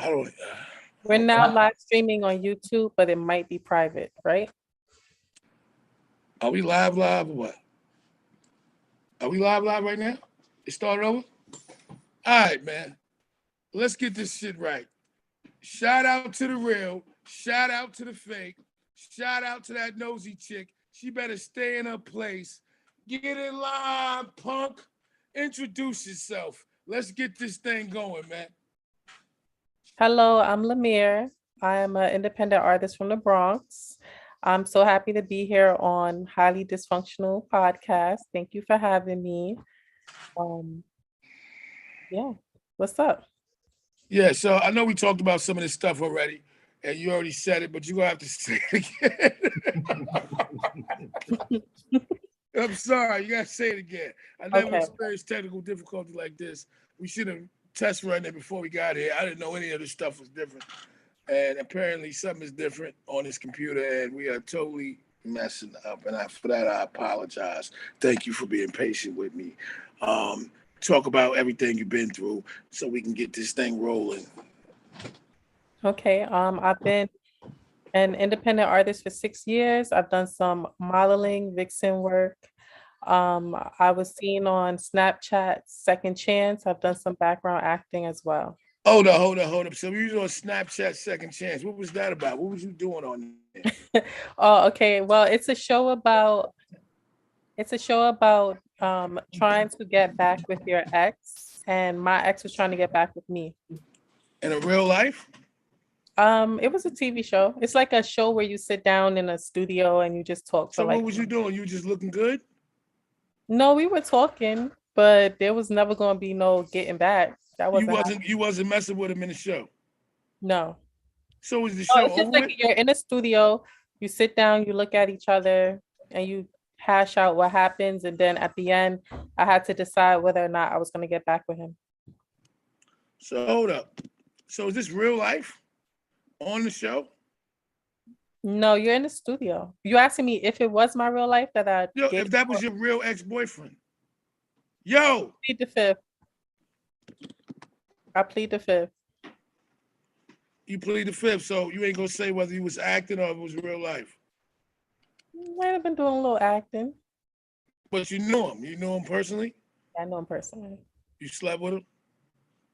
I don't. We're now live streaming on YouTube, but it might be private, right? Are we live or what? Are we live right now? It started over? All right, man. Let's get this shit right. Shout out to the real. Shout out to the fake. Shout out to that nosy chick. She better stay in her place. Get in line, punk. Introduce yourself. Let's get this thing going, man. Hello, I'm Lamiere. I'm an independent artist from the Bronx. I'm so happy to be here on Highly Dysfunctional Podcast. Thank you for having me. Yeah, what's up? Yeah, so I know we talked about some of this stuff already, and you already said it, but you're gonna have to say it again. I'm sorry, you gotta say it again. I never experienced technical difficulty like this. We should have test run it before we got here. I didn't know any of this stuff was different. And apparently something is different on this computer, and we are totally messing up. And for that, I apologize. Thank you for being patient with me. Talk about everything you've been through so we can get this thing rolling. Okay, I've been an independent artist for 6 years. I've done some modeling, vixen work. I was seen on Snapchat Second Chance. I've done some background acting as well. Hold up. So you was on Snapchat Second Chance. What was that about? What was you doing on there? Oh, okay. Well, it's a show about trying to get back with your ex, and my ex was trying to get back with me. In a real life? It was a TV show. It's like a show where you sit down in a studio and you just talk. So what was you doing? You just looking good? No, we were talking, but there was never going to be no getting back. That you wasn't messing with him in the show. No. So was the show it's just over like you're in a studio, you sit down, you look at each other, and you hash out what happens, and then at the end, I had to decide whether or not I was going to get back with him. So hold up. So is this real life on the show? No, you're in the studio. You asking me if it was my real life that I if that was your real ex-boyfriend. Yo. I plead the fifth. I plead the fifth. You plead the fifth, so you ain't gonna say whether you was acting or it was real life. Might have been doing a little acting. But you knew him. You knew him personally? I know him personally. You slept with him?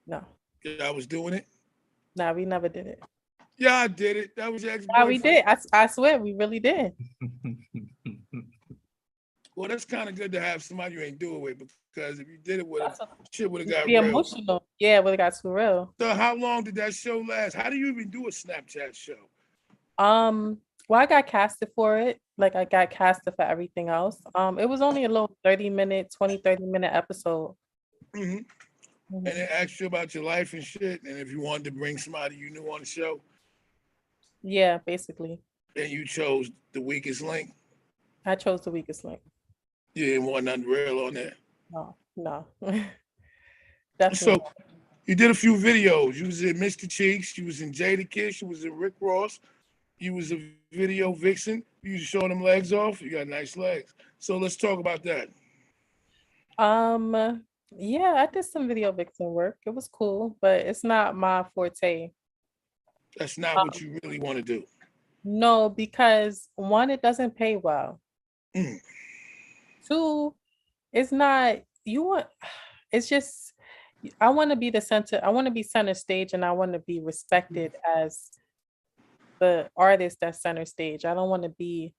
No. Yeah, I was doing it? No, we never did it. Yeah, I did it. That was your ex-boyfriend. Yeah, we did. I swear, we really did. Well, that's kind of good to have somebody you ain't do it with, because if you did it with him, shit would have got real. Emotional. Yeah, it would have got too real. So how long did that show last? How do you even do a Snapchat show? Well, I got casted for it. Like I got casted for everything else. It was only a little 30-minute episode. Mm-hmm. And it asked you about your life and shit, and if you wanted to bring somebody you knew on the show. Yeah, basically. And you chose the weakest link? I chose the weakest link. You didn't want nothing real on there? No. So you did a few videos. You was in Mr. Cheeks, you was in Jadakiss, you was in Rick Ross, you was a video vixen, you was showing them legs off, you got nice legs. So let's talk about that. Yeah, I did some video vixen work. It was cool, but it's not my forte. That's not what you really want to do. No, because one, it doesn't pay well. Two, it's not, it's just, I want to be the center, I want to be center stage, and I want to be respected as the artist that's center stage. I don't want to be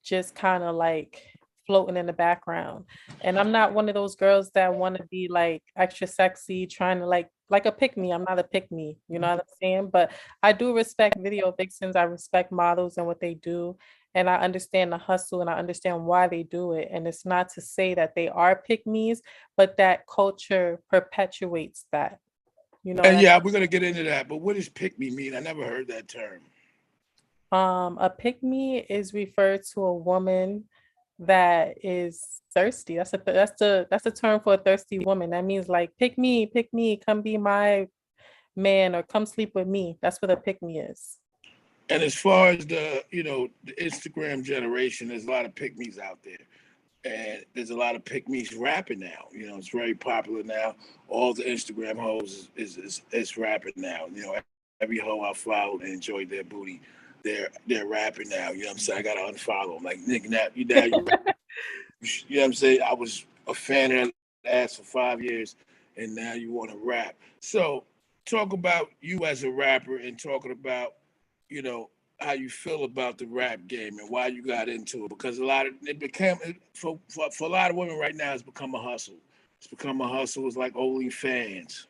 just kind of like floating in the background. And I'm not one of those girls that want to be like extra sexy, trying to like a pick me. I'm not a pick me, you know what I'm saying? But I do respect video vixens. I respect models and what they do. And I understand the hustle, and I understand why they do it. And it's not to say that they are pick me's, but that culture perpetuates that. You know. And yeah, we're gonna get into that. But what does pick me mean? I never heard that term. A pick me is referred to a woman that is thirsty. That's a term for a thirsty woman. That means like pick me, come be my man, or come sleep with me. That's what a pick me is. And as far as the Instagram generation, there's a lot of pick me's out there. And there's a lot of pick me's rapping now. It's very popular now. All the Instagram hoes is rapping now. every hoe I followed and enjoyed their booty. They're rapping now. You know what I'm saying? I gotta unfollow them. Like Nick, now you know what I'm saying? I was a fan of that ass for 5 years, and now you want to rap. So talk about you as a rapper and talking about, you know, how you feel about the rap game and why you got into it. Because a lot of it became for a lot of women right now, it's become a hustle. It's become a hustle. It's like OnlyFans.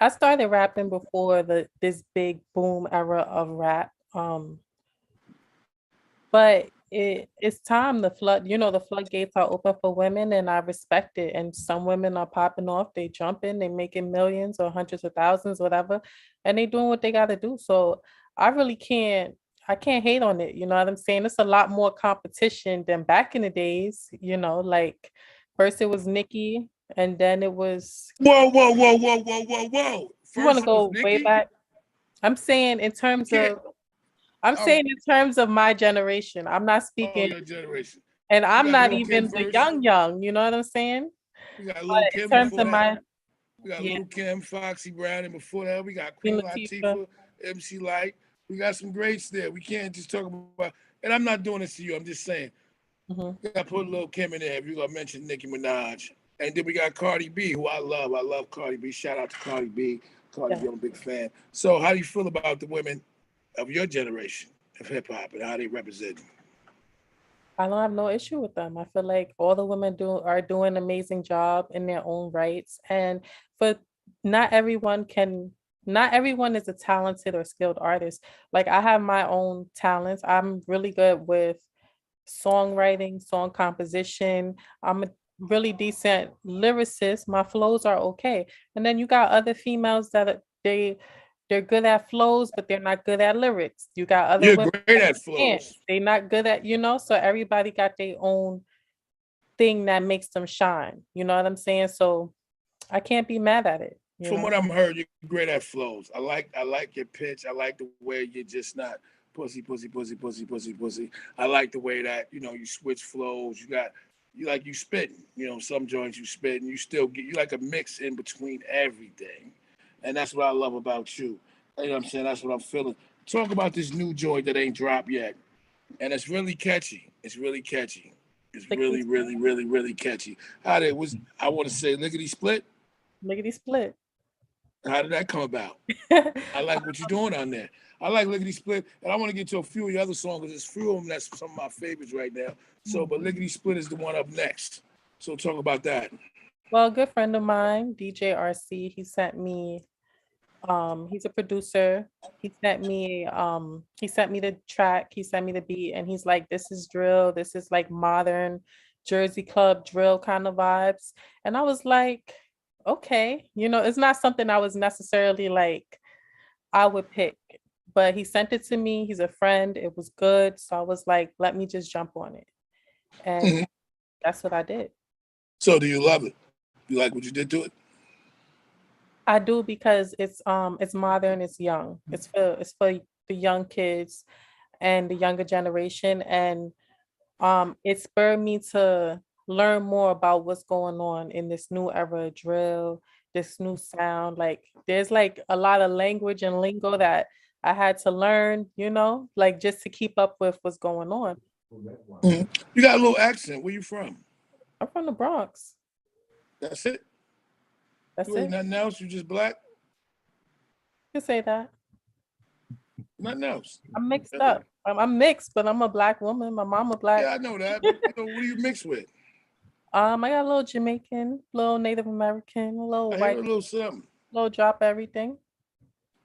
I started rapping before this big boom era of rap. But it's time the floodgates are open for women, and I respect it. And some women are popping off, they jumping, they making millions or hundreds of thousands, whatever, and they doing what they gotta do. So I really can't hate on it. You know what I'm saying? It's a lot more competition than back in the days, like first it was Nicki, and then it was Whoa, whoa, whoa, whoa, whoa, whoa, whoa. you want to First it was go way Nicki. back. I'm saying in You terms can't. of I'm Oh, saying in terms of my generation. I'm not oh, speaking, your generation. and We I'm got not Lil Kim even the first. young, you know what I'm saying? We got Lil But Kim in terms before of that. my, We got yeah, Lil Kim, Foxy Brown, and before that we got Queen Queen Latifah. Latifah, MC Light. We got some greats there. We can't just talk about. And I'm not doing this to you. I'm just saying. Mhm. We got to put Lil Kim in there if you're gonna mention Nicki Minaj. And then we got Cardi B, who I love. I love Cardi B. Shout out to Cardi B. Cardi Yeah, B, I'm a big fan. So how do you feel about the women of your generation of hip hop and how they represent? I don't have no issue with them. I feel like all the women are doing an amazing job in their own rights, and for not everyone can. Not everyone is a talented or skilled artist. Like I have my own talents. I'm really good with songwriting, song composition. I'm a really decent lyricist. My flows are okay. And then you got other females that they're good at flows, but they're not good at lyrics. You got other You're women great that at can't. flows. They're not good at, so everybody got their own thing that makes them shine. You know what I'm saying? So I can't be mad at it, you From know? what I'm heard, you're great at flows. I like your pitch. I like the way you're just not pussy, pussy, pussy, pussy, pussy, pussy. I like the way that you switch flows. You spitting. Some joints you spitting. You still get you like a mix in between everything, and that's what I love about you. You know what I'm saying? That's what I'm feeling. Talk about this new joint that ain't dropped yet, and it's really catchy. It's really catchy. It's Lickety really, split. really, really, really catchy. How did was I want to say lickety split? Lickety split. How did that come about? I like what you're doing on there. I like Lickety Split, and I want to get to a few of your other songs because there's a few of them that's some of my favorites right now. So, but Lickety Split is the one up next. So, talk about that. Well, a good friend of mine, DJ RC, he's a producer. He sent me the track, he sent me the beat, and he's like, this is drill, this is like modern Jersey club drill kind of vibes. And I was like, okay, it's not something I was necessarily like I would pick, but he sent it to me. He's a friend. It was good. So I was like, let me just jump on it. And Mhm. that's what I did. So, do you love it? You like what you did to it? I do because it's modern, it's young. It's for the young kids and the younger generation. And it spurred me to learn more about what's going on in this new era of drill, this new sound. Like there's like a lot of language and lingo that I had to learn, like just to keep up with what's going on. Mhm. You got a little accent. Where you from? I'm from the Bronx. That's it. That's You ain't it. nothing else. You just black. You could say that. Nothing else. I'm mixed up. I'm mixed, but I'm a black woman. My mama black. Yeah, I know that. But what do you mix with? I got a little Jamaican, little Native American, a little I hear white, a little something. little drop everything.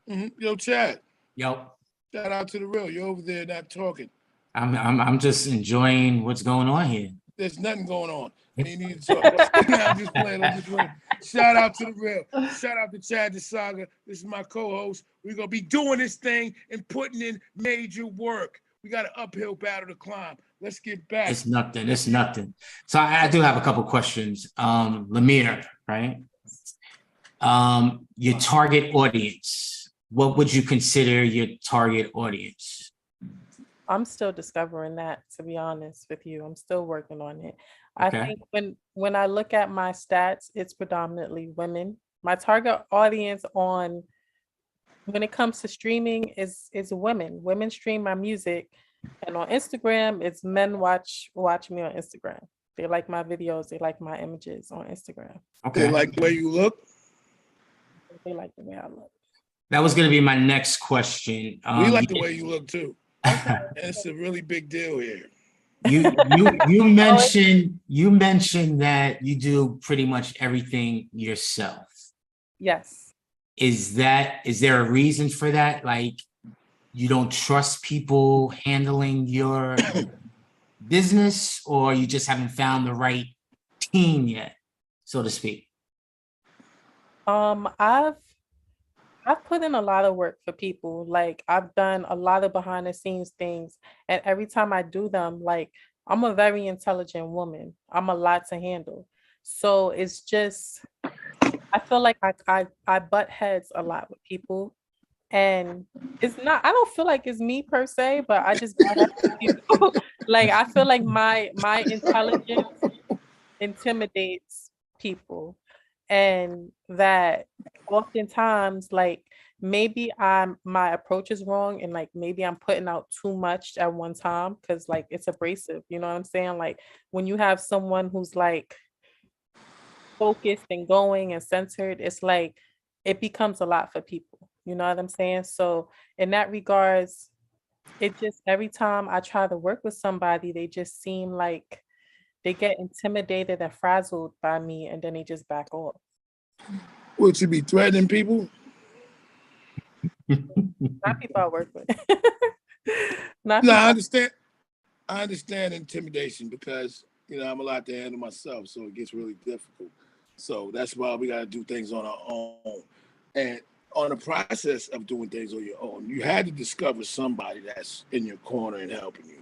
Yo, Chad. Yo, Shout out to the real. You're over there not talking. I'm just enjoying what's going on here. There's nothing going on. And you need to talk. Nah, I'm just playing. I'm just playing. Shout out to the real. Shout out to Chad the Saga. This is my co-host. We're gonna be doing this thing and putting in major work. We got an uphill battle to climb. Let's get back. It's nothing. It's nothing. So I do have a couple questions. Lemire, right? Your target audience. What would you consider your target audience? I'm still discovering that, to be honest with you. I'm still working on it. I Okay. think when I look at my stats, it's predominantly women. My target audience on when it comes to streaming, is women. Women stream my music, and on Instagram, it's men watch me on Instagram. They like my videos. They like my images on Instagram. They Okay. like the way you look. They like the way I look. That was going to be my next question. We like the way you look too. And it's a really big deal here. You mentioned that you do pretty much everything yourself. Yes. Is there a reason for that? Like, you don't trust people handling your business, or you just haven't found the right team yet, so to speak? I've put in a lot of work for people. Like, I've done a lot of behind the scenes things, and every time I do them, like, I'm a very intelligent woman. I'm a lot to handle. So it's just, I feel like I butt heads a lot with people, and it's not, I don't feel like it's me per se, but I just butt heads with people. Like, I feel like my intelligence intimidates people, and that oftentimes, like, maybe my approach is wrong, and like maybe I'm putting out too much at one time, because like it's abrasive, you know what I'm saying? Like, when you have someone who's like focused and going and centered, it's like it becomes a lot for people, you know what I'm saying? So in that regards, it just, every time I try to work with somebody, they just seem like they get intimidated and frazzled by me, and then they just back off. Would you be threatening people? Not people I work with. Not No, people. I understand intimidation because, I'm a lot to handle myself, so it gets really difficult. So that's why we got to do things on our own. And on the process of doing things on your own, you had to discover somebody that's in your corner and helping you.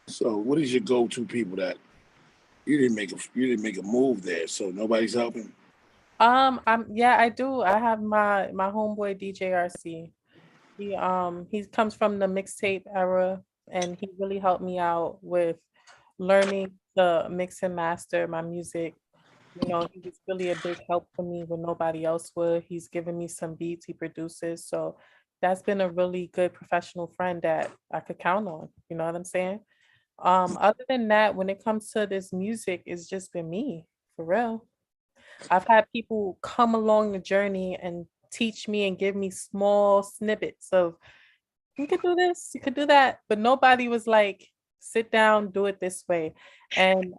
So what is your go-to people that you didn't make a move there, so nobody's helping? I do. I have my homeboy DJ RC. He comes from the mixtape era, and he really helped me out with learning to mix and master my music. He was really a big help for me when nobody else would. He's given me some beats he produces. So that's been a really good professional friend that I could count on. You know what I'm saying? Other than that, when it comes to this music, it's just been me, for real. I've had people come along the journey and teach me and give me small snippets of, you could do this, you could do that, but nobody was like, sit down, do it this way. And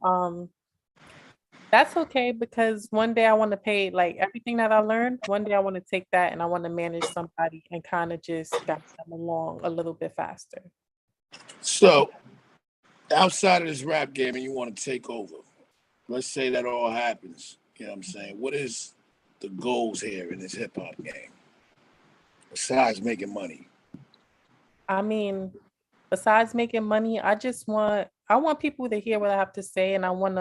that's okay, because one day I want to pay, like, everything that I learned, one day I want to take that and I want to manage somebody and kind of just guide them along a little bit faster. So outside of this rap game and you want to take over, let's say that all happens. You know what I'm saying? What is the goals here in this hip hop game besides making money? I mean, besides making money, I want people to hear what I have to say, and I want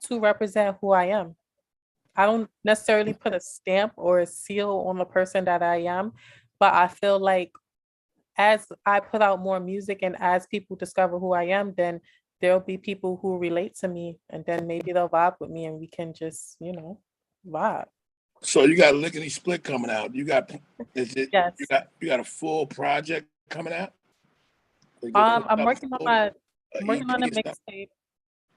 to represent who I am. I don't necessarily put a stamp or a seal on the person that I am, but I feel like as I put out more music and as people discover who I am, then there'll be people who relate to me, and then maybe they'll vibe with me and we can just, vibe. So you got Lickety Split coming out. Yes. You got a full project coming out? I'm working on a mixtape.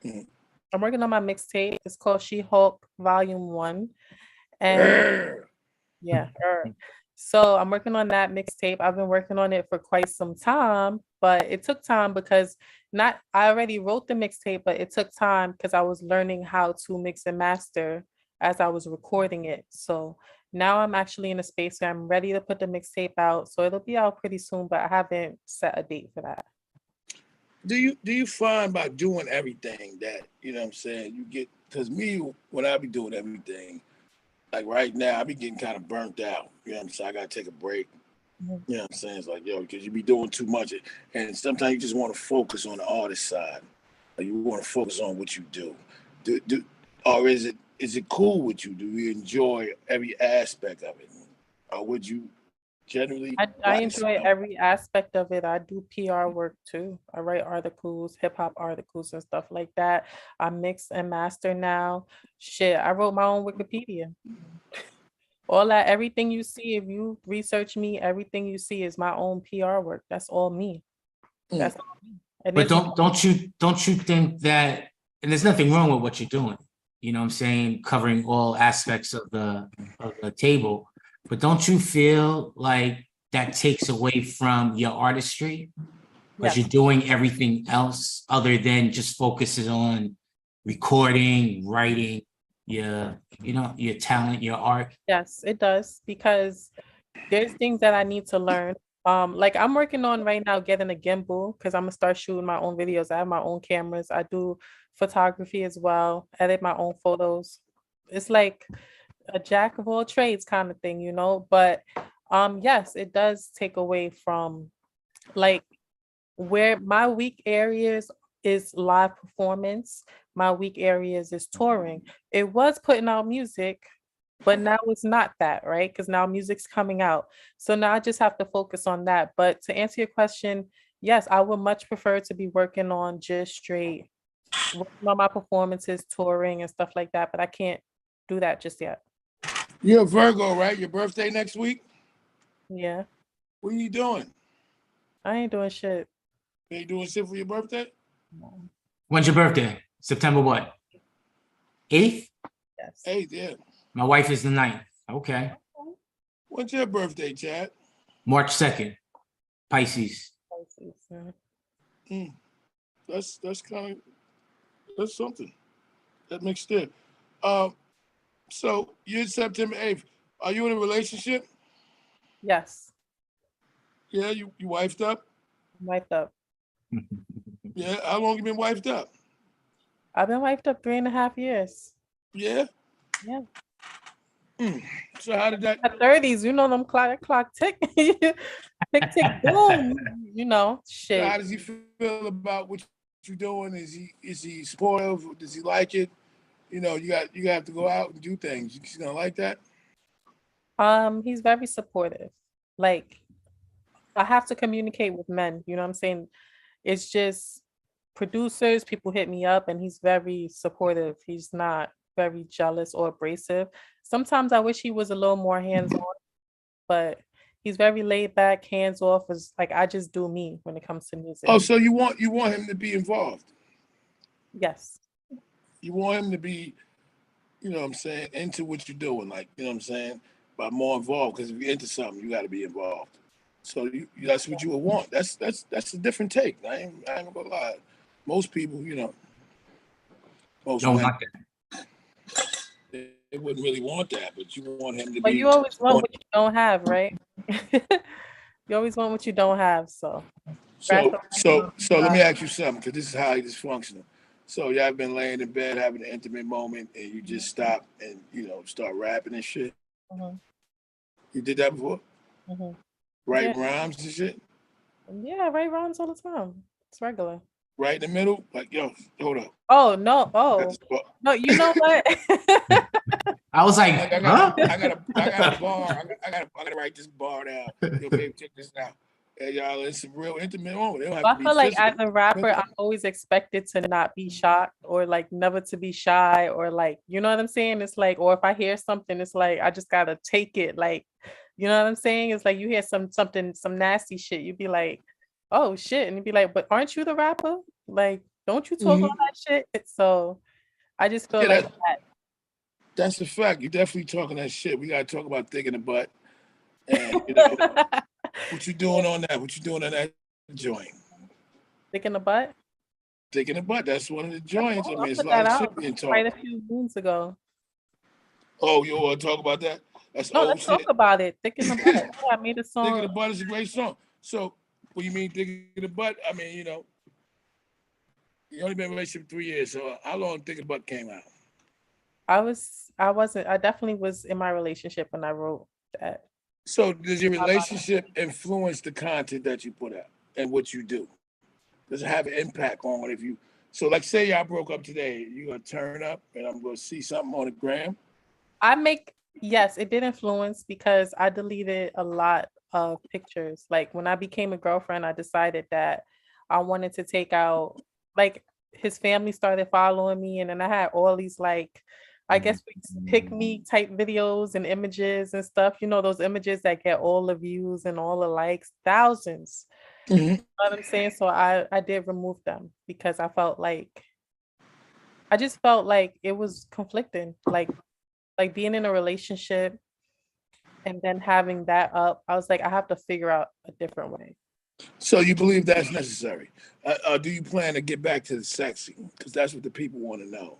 Mhm. I'm working on my mixtape. It's called She-Hulk Volume 1. And yeah. So I'm working on that mixtape. I've been working on it for quite some time, but it took time because I already wrote the mixtape, but it took time because I was learning how to mix and master as I was recording it. So now I'm actually in a space where I'm ready to put the mixtape out. So it'll be out pretty soon, but I haven't set a date for that. Do you find by doing everything that, you know what I'm saying, you get, because me, when I be doing everything, like right now, I be getting kind of burnt out. You know what I'm saying? I got to take a break. Mm-hmm. You know what I'm saying? It's like, because you be doing too much. And sometimes you just want to focus on the artist side. Like you want to focus on what you do. Or is it cool with you? Do you enjoy every aspect of it? Or would you generally I enjoy every aspect of it. I do PR work too. I write articles, hip hop articles and stuff like that. I mix and master now. Shit, I wrote my own Wikipedia. All that, everything you see, if you research me, everything you see is my own PR work. That's all me. That's all me. And But there's don't you think that, and there's nothing wrong with what you're doing, you know what I'm saying, covering all aspects of the table, but don't you feel like that takes away from your artistry? Because Yes. you're doing everything else other than just focusing on recording, writing, your talent, your art. Yes, it does, because there's things that I need to learn. Like I'm working on right now getting a gimbal because I'm gonna start shooting my own videos. I have my own cameras. I do photography as well, edit my own photos. It's like a jack of all trades kind of thing, you know. But yes, it does take away from like where my weak areas is live performance. My weak areas is touring. It was putting out music, but now it's not that, right? Because now music's coming out. So now I just have to focus on that. But to answer your question, yes, I would much prefer to be working on just straight, working on my performances, touring and stuff like that. But I can't do that just yet. You're a Virgo, right? Your birthday next week? Yeah, What are you doing? I ain't doing shit. You ain't doing shit for your birthday? When's your birthday? September what? 8th? Yes. 8th, yeah. My wife is the 9th. Okay. When's your birthday, Chad? March 2nd. Pisces. That's kind of, that's something. That makes sense. So you're September 8th. Are you in a relationship? Yes, Yeah, you wifed up? I'm wiped up. Yeah, how long you been wifed up? I've been wiped up 3.5 years. Yeah? Yeah. So how did that, At 30s, you know them clock tick. Tick tick boom. You know, so how shit. does he feel about what you're doing? Is he supportive? Does he like it? You know, you have to go out and do things. He's gonna like that? He's very supportive. Like I have to communicate with men, you know what I'm saying? It's just producers, people hit me up and he's very supportive. He's not very jealous or abrasive. Sometimes I wish he was a little more hands-on, but he's very laid back, hands off. Is like I just do me when it comes to music. Oh, so you want him to be involved. Yes. You want him to be, you know what I'm saying, into what you're doing, like, you know what I'm saying, but more involved, because if you're into something, you got to be involved. So that's what you would want. That's a different take. I ain't gonna lie. Most people, you know, most Don't men, want that. they wouldn't really want that, but you want him to But be. you always want what you don't have, right? You always want what you don't have, so. So let me ask you something, because this is highly dysfunctional. So y'all been laying in bed having an intimate moment, and you just stop and start rapping and shit. Mhm, You did that before? mhm. Write Yeah. rhymes and shit. Yeah, I write rhymes all the time. It's regular. Right in the middle, like, yo, hold up. Oh no! I got Oh this bar. no! You know what? I was like, Like, huh? I got a bar. I gotta write this bar down. Yo, baby, check this out. Hey, y'all, it's a real intimate moment. They don't have I to be feel like physical. as a rapper, I'm always expected to not be shocked or like never to be shy or like, you know what I'm saying? It's like, or if I hear something, it's like I just gotta take it. Like, you know what I'm saying? It's like you hear some nasty shit, you'd be like, oh shit, and you'd be like, but aren't you the rapper? Like, don't you talk all that shit? So I just feel Yeah, like that. that's a fact. You definitely talking that shit. We gotta talk about thick in the butt, and what you doing on that? What you doing on that joint? Dick in the butt. Thick in the butt. That's one of the joints. I I'll mean, it's a put lot that of shit out being quite a talked. few moons ago. Oh, you want to talk about that? That's No, old let's shit. talk about it. Thick in the butt. Yeah, I made a Thick in song. the butt is a great song. So, what you mean thick in the butt? I mean, you only been in a relationship 3 years. So, how long thick in the butt came out? I definitely was in my relationship when I wrote that. So, does your relationship influence the content that you put out and what you do? Does it have an impact on if you? So, like, say y'all broke up today, you gonna turn up, and I'm gonna see something on the gram. Yes, it did influence because I deleted a lot of pictures. Like when I became a girlfriend, I decided that I wanted to take out, like his family started following me, and then I had all these like, I guess we pick me type videos and images and stuff. You know, those images that get all the views and all the likes, thousands. Mhm. You know what I'm saying? So I did remove them because I just felt like it was conflicting. Like being in a relationship and then having that up, I was like, I have to figure out a different way. So you believe that's necessary? Do you plan to get back to the sexy? Because that's what the people want to know.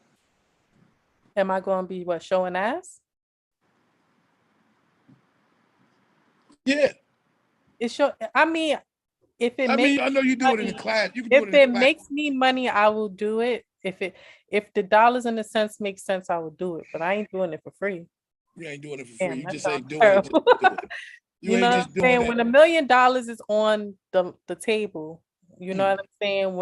Am I going to be showing ass? Yeah. It's show. I mean, if it I makes mean, I know you do it in the money, class. You can do it if in the it class. makes me money, I will do it. If the dollars and the cents make sense, I will do it. But I ain't doing it for free. You ain't doing it for free. Damn, You that just sounds ain't doing it. terrible. Just to do it. You You know ain't what just I'm doing saying? it. When $1 million is on the table, you know what I'm saying?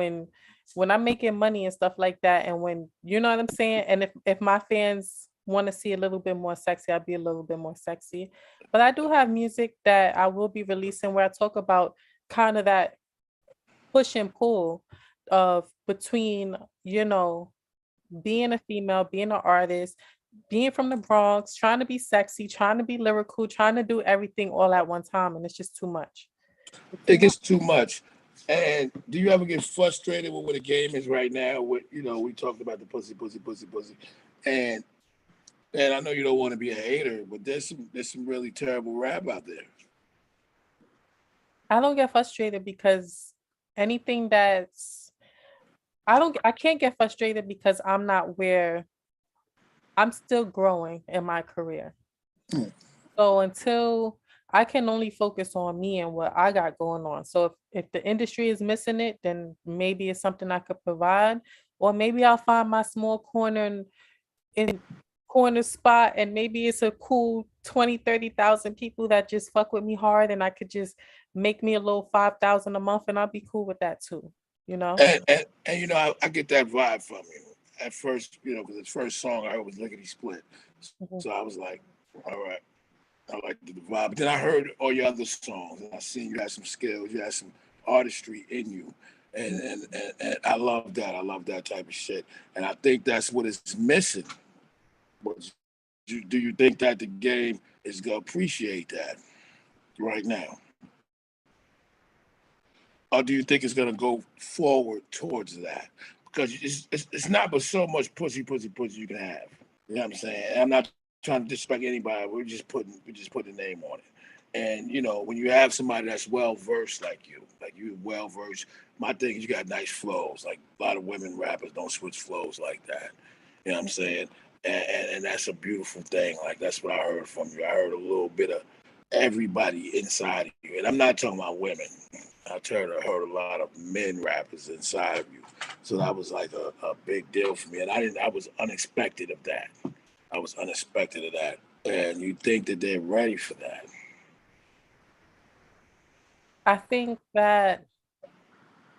When I'm making money and stuff like that, and when you know what I'm saying, and if my fans want to see a little bit more sexy, I'll be a little bit more sexy. But I do have music that I will be releasing where I talk about kind of that push and pull of between, you know, being a female, being an artist, being from the Bronx, trying to be sexy, trying to be lyrical, trying to do everything all at one time, and it's just too much. It gets too much. And do you ever get frustrated with where the game is right now? With we talked about the pussy, and I know you don't want to be a hater, but there's some really terrible rap out there. I don't get frustrated because anything that's I can't get frustrated because I'm not where I'm still growing in my career. Mm. So until I can only focus on me and what I got going on. So if the industry is missing it, then maybe it's something I could provide, or maybe I'll find my small corner in corner spot, and maybe it's a cool 20-30,000 people that just fuck with me hard, and I could just make me a little 5,000 a month, and I'll be cool with that too, you know. And I get that vibe from you. At first, because the first song I heard was Lickety Split. Mhm. So I was like, all right, I like the vibe. But then I heard all your other songs, and I seen you had some skills, you had some artistry in you. And I love that. I love that type of shit. And I think that's what is missing. But do you think that the game is going to appreciate that right now? Or do you think it's going to go forward towards that? Because it's not but so much pussy you can have. You know what I'm saying? And I'm not trying to disrespect anybody. We're just putting a name on it. And when you have somebody that's well versed like you well versed, my thing is you got nice flows. Like a lot of women rappers don't switch flows like that. You know what I'm saying? And that's a beautiful thing. Like that's what I heard from you. I heard a little bit of everybody inside of you. And I'm not talking about women. I heard a lot of men rappers inside of you. So that was like a big deal for me. And I was unexpected of that. I was unexpected of that. And you think that they're ready for that. I think that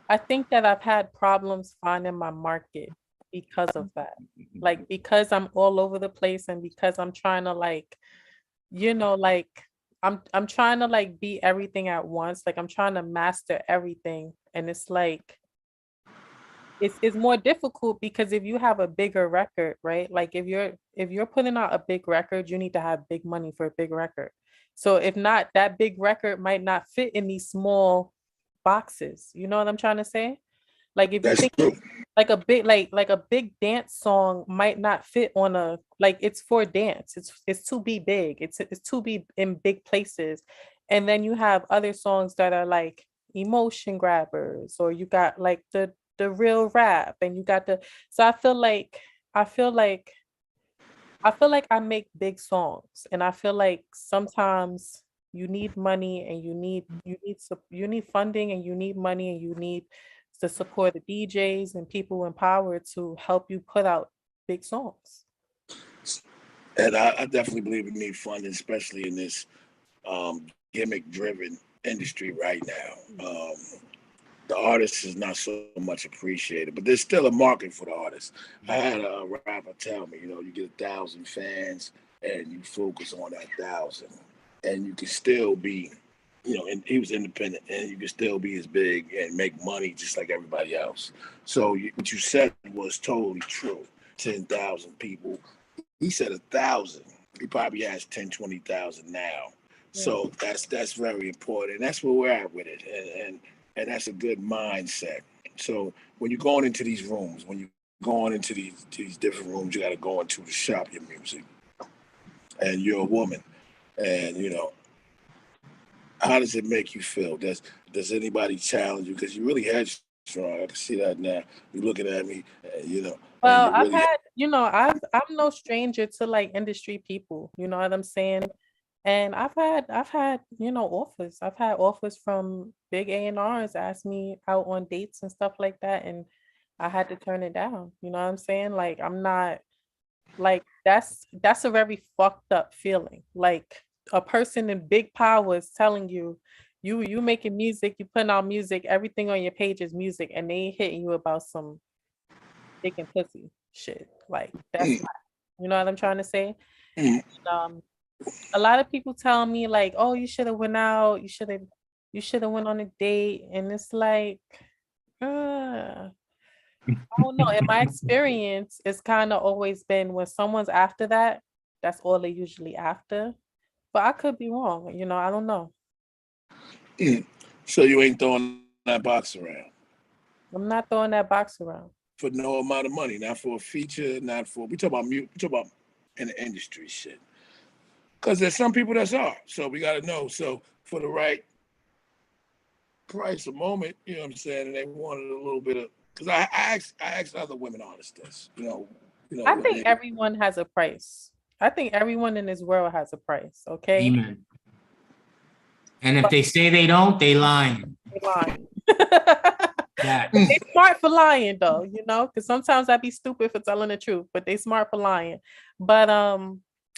I've had problems finding my market because of that. Like because I'm all over the place and because I'm trying to I'm trying to be everything at once. Like I'm trying to master everything. And it's like it's more difficult because if you have a bigger record, right? Like if you're putting out a big record, you need to have big money for a big record. So if not, that big record might not fit in these small boxes. You know what I'm trying to say? Like if you That's think true. like a big like a big dance song might not fit on a it's for dance. It's to be big. It's to be in big places. And then you have other songs that are like emotion grabbers, or you got like the real rap, and you got the so I feel like I make big songs, and I feel like sometimes you need money and you need funding, and you need money, and you need to support the DJs and people in power to help you put out big songs. And I definitely believe we need funding, especially in this gimmick-driven industry right now. The artist is not so much appreciated, but there's still a market for the artist. I had a rapper tell me, you get 1,000 fans and you focus on that 1,000, and you can still be, and he was independent, and you can still be as big and make money just like everybody else. So what you said was totally true. 10,000 people, he said 1,000. He probably has 10, 20,000 now. So that's very important. And that's where we're at with it. And that's a good mindset. So when you're going into these rooms, when you're going into these different rooms, you got to go into to shop your music. And you're a woman. And, you know, how does it make you feel? Does anybody challenge you? Because you really headstrong. I can see that now. You're looking at me, you know. Well, I've really had, you know, I'm no stranger to like industry people, you know what I'm saying? And I've had, you know, offers. I've had offers from big A&Rs ask me out on dates and stuff like that, and I had to turn it down. You know what I'm saying? Like I'm not like that's a very fucked up feeling. Like a person in big power is telling you, you making music, you putting out music, everything on your page is music, and they hitting you about some dick and pussy shit. Like that's not, you know what I'm trying to say? Um, a lot of people tell me like, oh, you should have went out, you should have went on a date, and it's like, I don't know. In my experience, it's kind of always been when someone's after that, that's all they usually after. But I could be wrong, you know, I don't know. So you ain't throwing that box around I'm not throwing that box around. for no amount of money, not for a feature, not for we talk about in the industry shit. Because there's some people that's are. So we got to know. So for the right price a moment, you know what I'm saying? And they wanted a little bit of, because I asked other women artists this, you know. I think everyone has a price. I think everyone in this world has a price, okay? Amen. And if they say they don't, they lying. They lying. That. They smart for lying though, you know, because sometimes I'd be stupid for telling the truth, but they smart for lying. But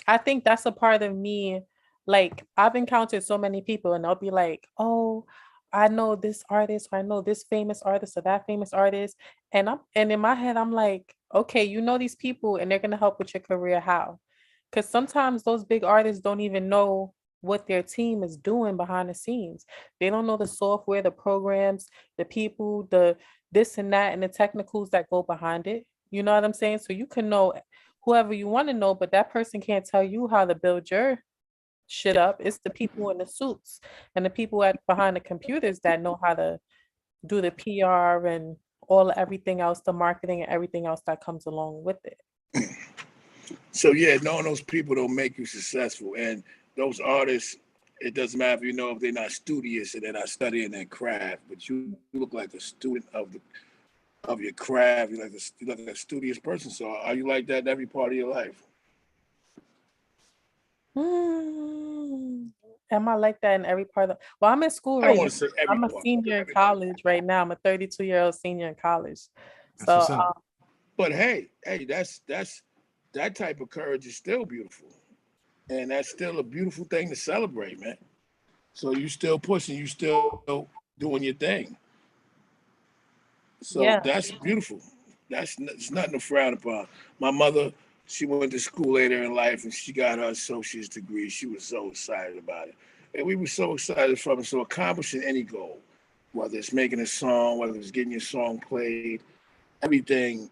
I think that's a part of me. Like I've encountered so many people and they'll be like, oh, I know this artist, or I know this famous artist or that famous artist. And in my head, I'm like, okay, you know these people and they're gonna help with your career. How? Because sometimes those big artists don't even know what their team is doing behind the scenes. They don't know the software, the programs, the people, the this and that, and the technicals that go behind it. You know what I'm saying? So you can know whoever you want to know, but that person can't tell you how to build your shit up. It's the people in the suits and the people behind the computers that know how to do the PR and everything else, the marketing and everything else that comes along with it. So yeah, knowing those people don't make you successful. And those artists, it doesn't matter if they're not studious and they're not studying their craft, but you look like a student of your craft. You're like a studious person. So are you like that in every part of your life? Am I like that in every part of well, I'm in school right now. I'm a senior in college right now. I'm a 32-year-old senior in college. So but hey, that's that type of courage is still beautiful. And that's still a beautiful thing to celebrate, man. So you still pushing, you still doing your thing. So that's beautiful. It's nothing to frown upon. My mother, she went to school later in life and she got her associate's degree. She was so excited about it. And we were so excited from it. So accomplishing any goal, whether it's making a song, whether it's getting your song played, everything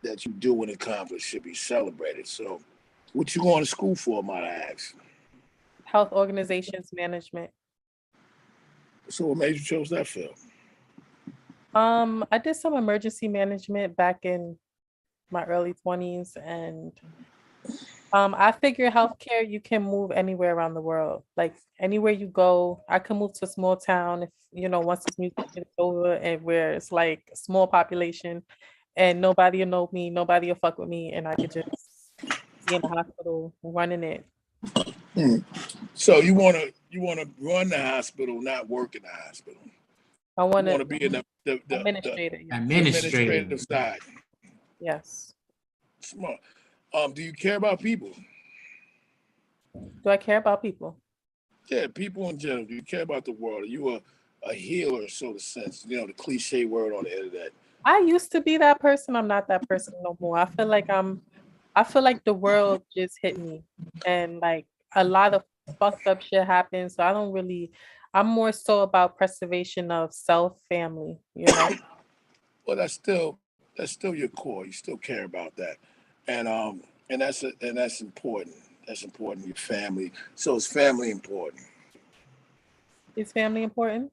that you do and accomplish should be celebrated. So what you going to school for, might I ask? Health organizations management. So what made you chose that field? I did some emergency management back in my early 20s, and I figure healthcare, you can move anywhere around the world. Like anywhere you go, I can move to a small town if, you know, once this music is over and where it's like a small population and nobody will know me, nobody will fuck with me, and I could just be in the hospital running it. So you wanna run the hospital, not work in the hospital. I want to be in the administrative side. Yes. Smart. Do you care about people? Do I care about people? Yeah, people in general. Do you care about the world? Are you a healer, so to sense? You know, the cliche word on the internet. I used to be that person. I'm not that person no more. I feel like the world just hit me, and like a lot of fucked up shit happens. So I'm more so about preservation of self, family, you know. Well, that's still your core. You still care about that. And And that's important. That's important. Your family. So is family important? Is family important?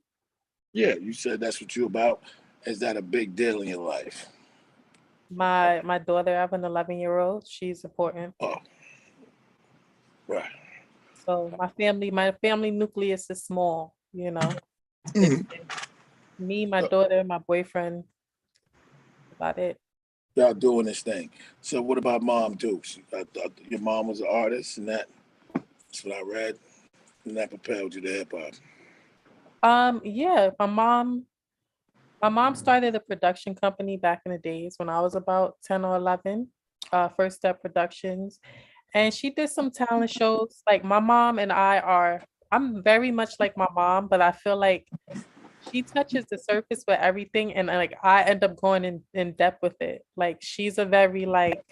Yeah, you said that's what you're about. Is that a big deal in your life? My daughter, I have an 11-year-old. She's important. Oh, right. So my family nucleus is small, you know. It's Mhm. me, my So daughter, my boyfriend, about it. y'all doing this thing. So what about Mom Dukes? I thought your mom was an artist, and that's what I read, and that propelled you to hip hop. Yeah, my mom started a production company back in the days when I was about 10 or 11, First Step Productions. And she did some talent shows. Like my mom and I'm very much like my mom, but I feel like she touches the surface with everything and like I end up going in depth with it. Like she's a very like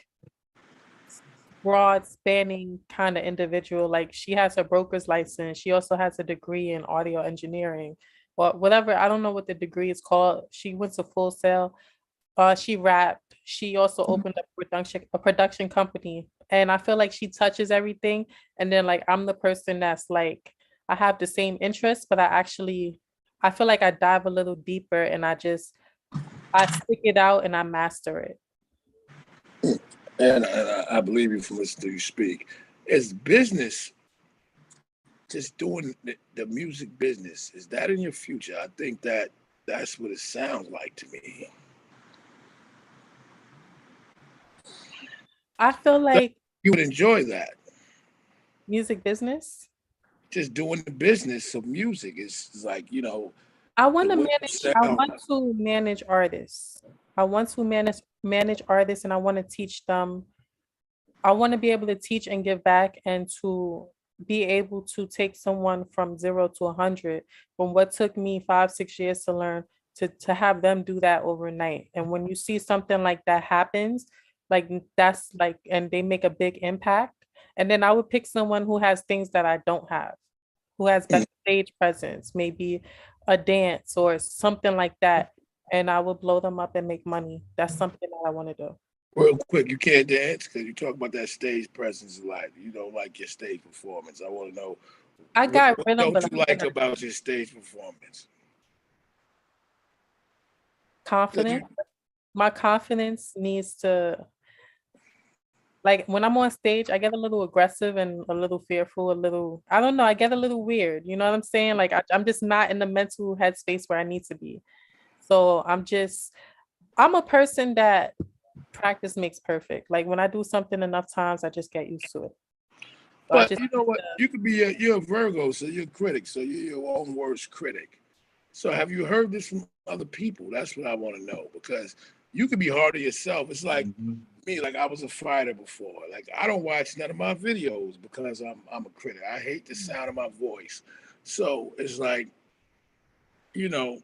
broad spanning kind of individual. Like she has a broker's license. She also has a degree in audio engineering. Well, whatever, I don't know what the degree is called. She went to Full Sail. She rapped. She also opened up a production company. And I feel like she touches everything. And then like I'm the person that's like I have the same interests, but I feel like I dive a little deeper and I stick it out and I master it. And I believe you from listening to you speak. Is business just doing the music business? Is that in your future? I think that's what it sounds like to me. I feel So like you would enjoy that. music business. Just doing the business of music is like, I the want to way you manage, I sound. want to manage artists. I want to manage artists and I want to teach them. I want to be able to teach and give back and to be able to take someone from 0 to 100 from what took me 5, 6 years to learn to have them do that overnight. And when you see something like that happens, like that's like, and they make a big impact. And then I would pick someone who has things that I don't have, who has better stage presence, maybe a dance or something like that. And I would blow them up and make money. That's something that I want to do. Real quick, you can't dance because you talk about that stage presence a lot. You don't like your stage performance. I want to know I got what rhythm, don't but you I'm like gonna about your stage performance? 'Cause confidence. My confidence needs to, like when I'm on stage, I get a little aggressive and a little fearful, I don't know, I get a little weird. You know what I'm saying? Like I'm just not in the mental headspace where I need to be. So I'm a person that practice makes perfect. Like when I do something enough times, I just get used to it. So I But just you know what? You could be you're a Virgo, so you're a critic, so you're your own worst critic. So have you heard this from other people? That's what I want to know because you could be hard on yourself. It's like Mhm. me, like I was a fighter before. Like I don't watch none of my videos because I'm a critic. I hate the sound of my voice. So it's like, you know,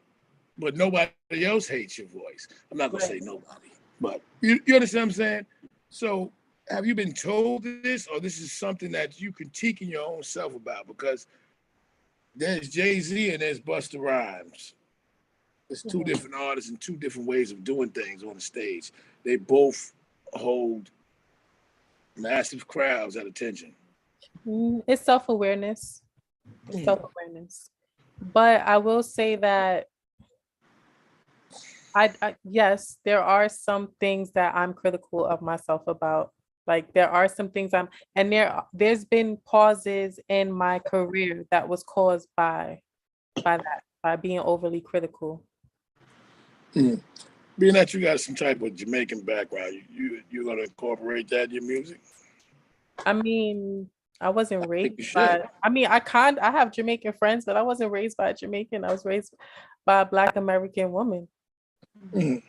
but nobody else hates your voice. I'm not gonna right. say nobody, but you understand what I'm saying? So have you been told this, or this is something that you critiquing your own self about? Because there's Jay-Z and there's Busta Rhymes. It's two Mhm. different artists and two different ways of doing things on the stage. They both hold massive crowds at attention. It's self-awareness. It's Mm. self-awareness. But I will say that yes, there are some things that I'm critical of myself about. Like there are some things and there's been pauses in my career that was caused by being overly critical. Mm. Being that you got some type of Jamaican background, you're gonna incorporate that in your music. I mean, I wasn't I think raised you should. by, I mean, I have Jamaican friends, but I wasn't raised by a Jamaican. I was raised by a Black American woman. Mm.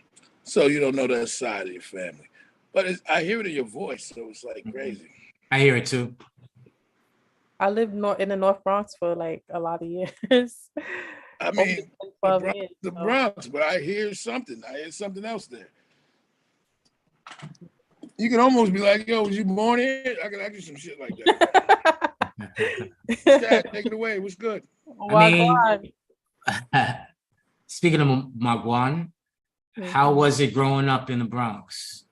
So you don't know that side of your family, but I hear it in your voice, so it's like Mhm. crazy. I hear it too. I lived in the North Bronx for like a lot of years. I Over mean, 12 years. The So Bronx, but I hear something. I hear something else there. You can almost be like, "Yo, was you born here?" I can ask you some shit like that. Scat, take it away. What's good? I mean, Wagwan. speaking of Magwan, how Mhm. was it growing up in the Bronx?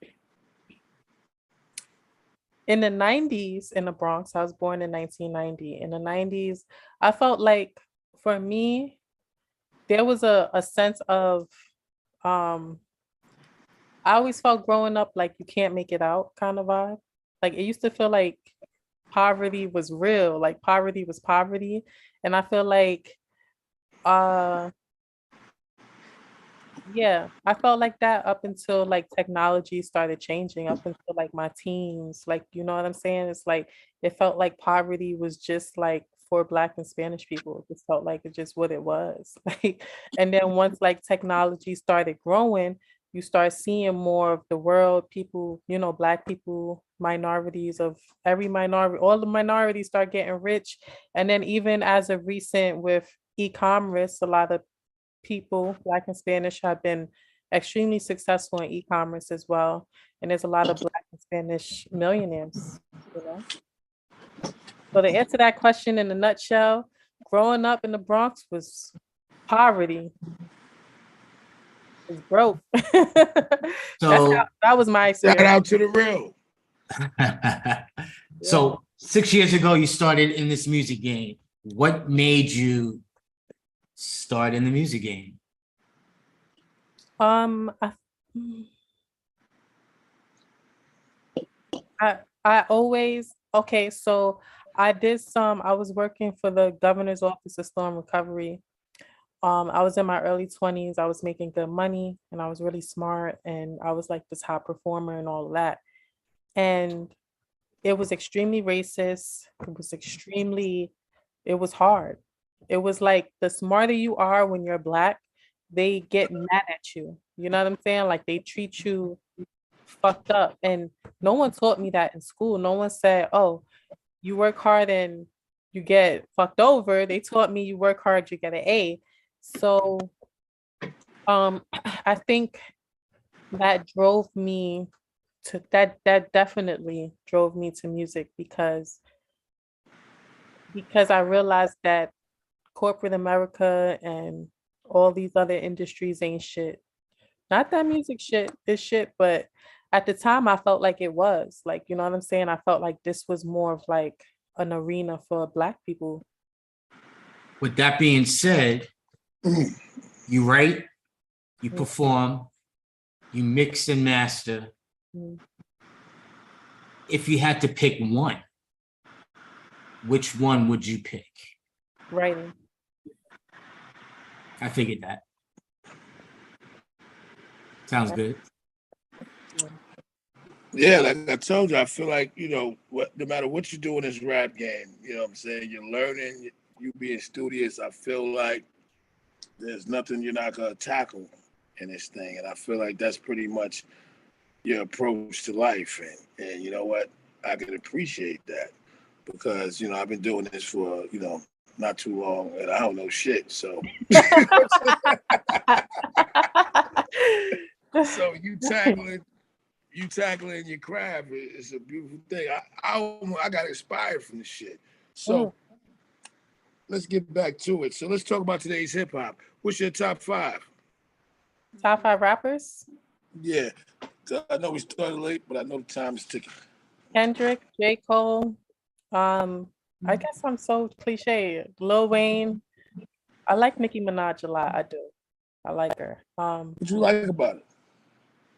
in the 90s in the Bronx, I was born in 1990. In the 90s, I felt like for me, there was a sense of um I always felt growing up like you can't make it out kind of vibe. Like it used to feel like poverty was real, like poverty was poverty. And I feel like uh yeah, I felt like that up until like technology started changing, up until like my teens. Like, you know what I'm saying? It's like it felt like poverty was just like for Black and Spanish people. It just felt like it's just what it was. Like, and then once like technology started growing, you start seeing more of the world, people, you know, Black people, minorities of every minority, all the minorities start getting rich. And then even as of recent with e-commerce, a lot of people, Black and Spanish, have been extremely successful in e-commerce as well. And there's a lot of Black and Spanish millionaires, you know. So to answer that question in a nutshell, growing up in the Bronx was poverty. Was broke. So, That was my Shout experience. out to the real. so 6 years ago, you started in this music game. What made you start in the music game? Um, I always okay, so I did I was working for the governor's office of storm recovery. I was in my early 20s. I was making good money and I was really smart and I was like this high performer and all of that. And it was extremely racist. It was hard. It was like the smarter you are when you're Black, they get mad at you. You know what I'm saying? Like they treat you fucked up. And no one taught me that in school. No one said, oh, you work hard and you get fucked over. They taught me you work hard, you get an A. So I think that drove me that definitely drove me to music because I realized that corporate America and all these other industries ain't shit. Not that music shit is shit, but at the time I felt like it was. Like, you know what I'm saying? I felt like this was more of like an arena for Black people. With that being said, you write, you Mm. perform, you mix and master. Mm. If you had to pick one, which one would you pick? Writing. I figured that. Sounds good. Yeah, like I told you, I feel like, you know, no matter what you do in this rap game, you know what I'm saying, you're learning, you being studious, I feel like there's nothing you're not going to tackle in this thing. And I feel like that's pretty much your approach to life. And you know what? I can appreciate that because, you know, I've been doing this for, you know, not too long and I don't know shit. So, so you tackling your craft is a beautiful thing. I got inspired from this shit. So let's get back to it. So let's talk about today's hip hop. What's your top 5? Top 5 rappers? Yeah, I know we started late, but I know the time is ticking. Kendrick, J. Cole. I guess I'm so cliche. Lil Wayne. I like Nicki Minaj a lot. I do. I like her. What you like about it?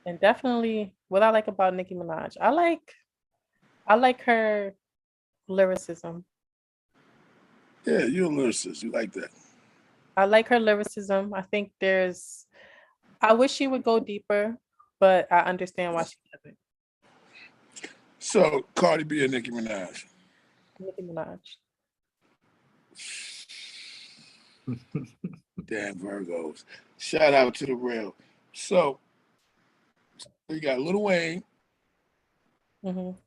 And definitely what I like about Nicki Minaj. I like her lyricism. Yeah, you're a lyricist. You like that. I like her lyricism. I think I wish she would go deeper, but I understand why she doesn't. So Cardi B and Nicki Minaj. Nicki Minaj. Damn Virgos. Shout out to the real. So you got Lil Wayne,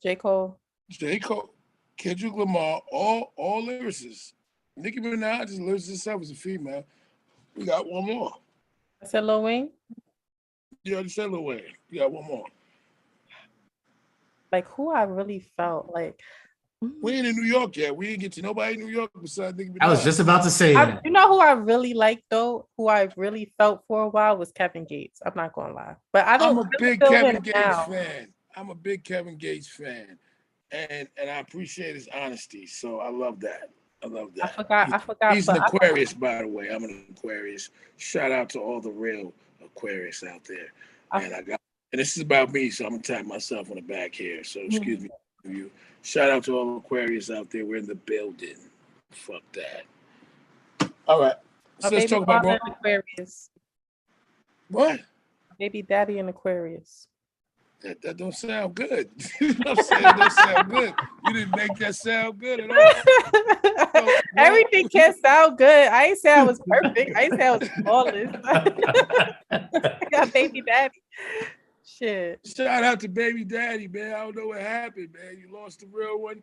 J. Cole. J. Cole, Kendrick Lamar, all lyricists. Nicki Minaj is a lyricist herself as a female. We got one more. I said Lil Wayne. You already said Lil Wayne. You got one more. Like who I really felt like. We ain't in New York yet. We ain't get to nobody in New York besides Nicki Minaj. I was just about to say that. You know who I really liked though? Who I really felt for a while was Kevin Gates. I'm not gonna lie, but I don't. I'm a big Kevin Gates fan. I'm a big Kevin Gates fan. and I appreciate his honesty. So I love that. I love I that. forgot. I forgot. He's an But Aquarius, by the way. I'm an Aquarius. Shout out to all the real Aquarius out there. I, And this is about me, so I'm gonna tap myself on the back here. So excuse Mhm. me, you. Shout out to all Aquarius out there. We're in the building. Fuck that. All right. My So let's baby talk about father in Aquarius. what? Baby daddy in Aquarius. That don't sound good. You know what I'm saying? It don't sound good. You didn't make that sound good at all. So, Everything can't sound good. I ain't say I was perfect. I ain't say I was flawless. I got baby daddy. Shit. shout out to baby daddy, man. I don't know what happened, man. You lost the real one.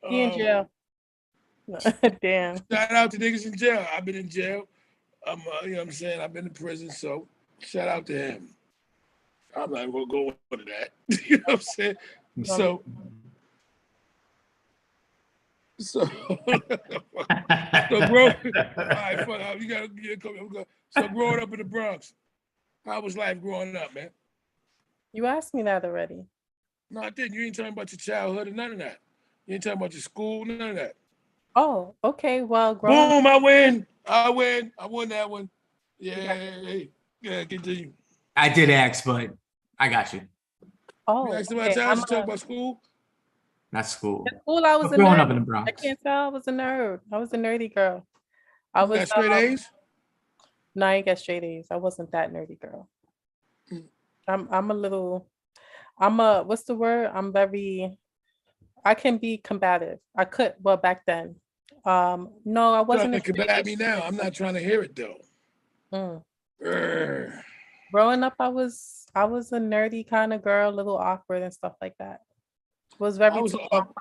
He in jail. Damn. Shout out to niggas in jail. I've been in jail. You know what I'm saying? I've been in prison, so shout out to him. I'm not gonna go into that. You know what I'm saying? So bro, all right, fuck out. You gotta come. So growing up in the Bronx, how was life growing up, man? You asked me that already. No, I didn't. You ain't talking about your childhood and none of that. You ain't talking about your school, none of that. Oh, okay. Well, Boom, I win. I won that one. Yeah, continue. I did ask, but I got you. You asked about childhood, you talking about school? Not school. In school, I was a growing nerd. up in the I Bronx. can't tell. I was a nerd. I was a nerdy girl. I You was got straight A's? No, I ain't got straight A's. I wasn't that nerdy girl. I'm a little. What's the word? I can be combative. I could. Well, back then. No, I wasn't. Trying to combat me now. I'm not trying to hear it though. Growing up, I was a nerdy kind of girl, a little awkward and stuff like that. Was very tall.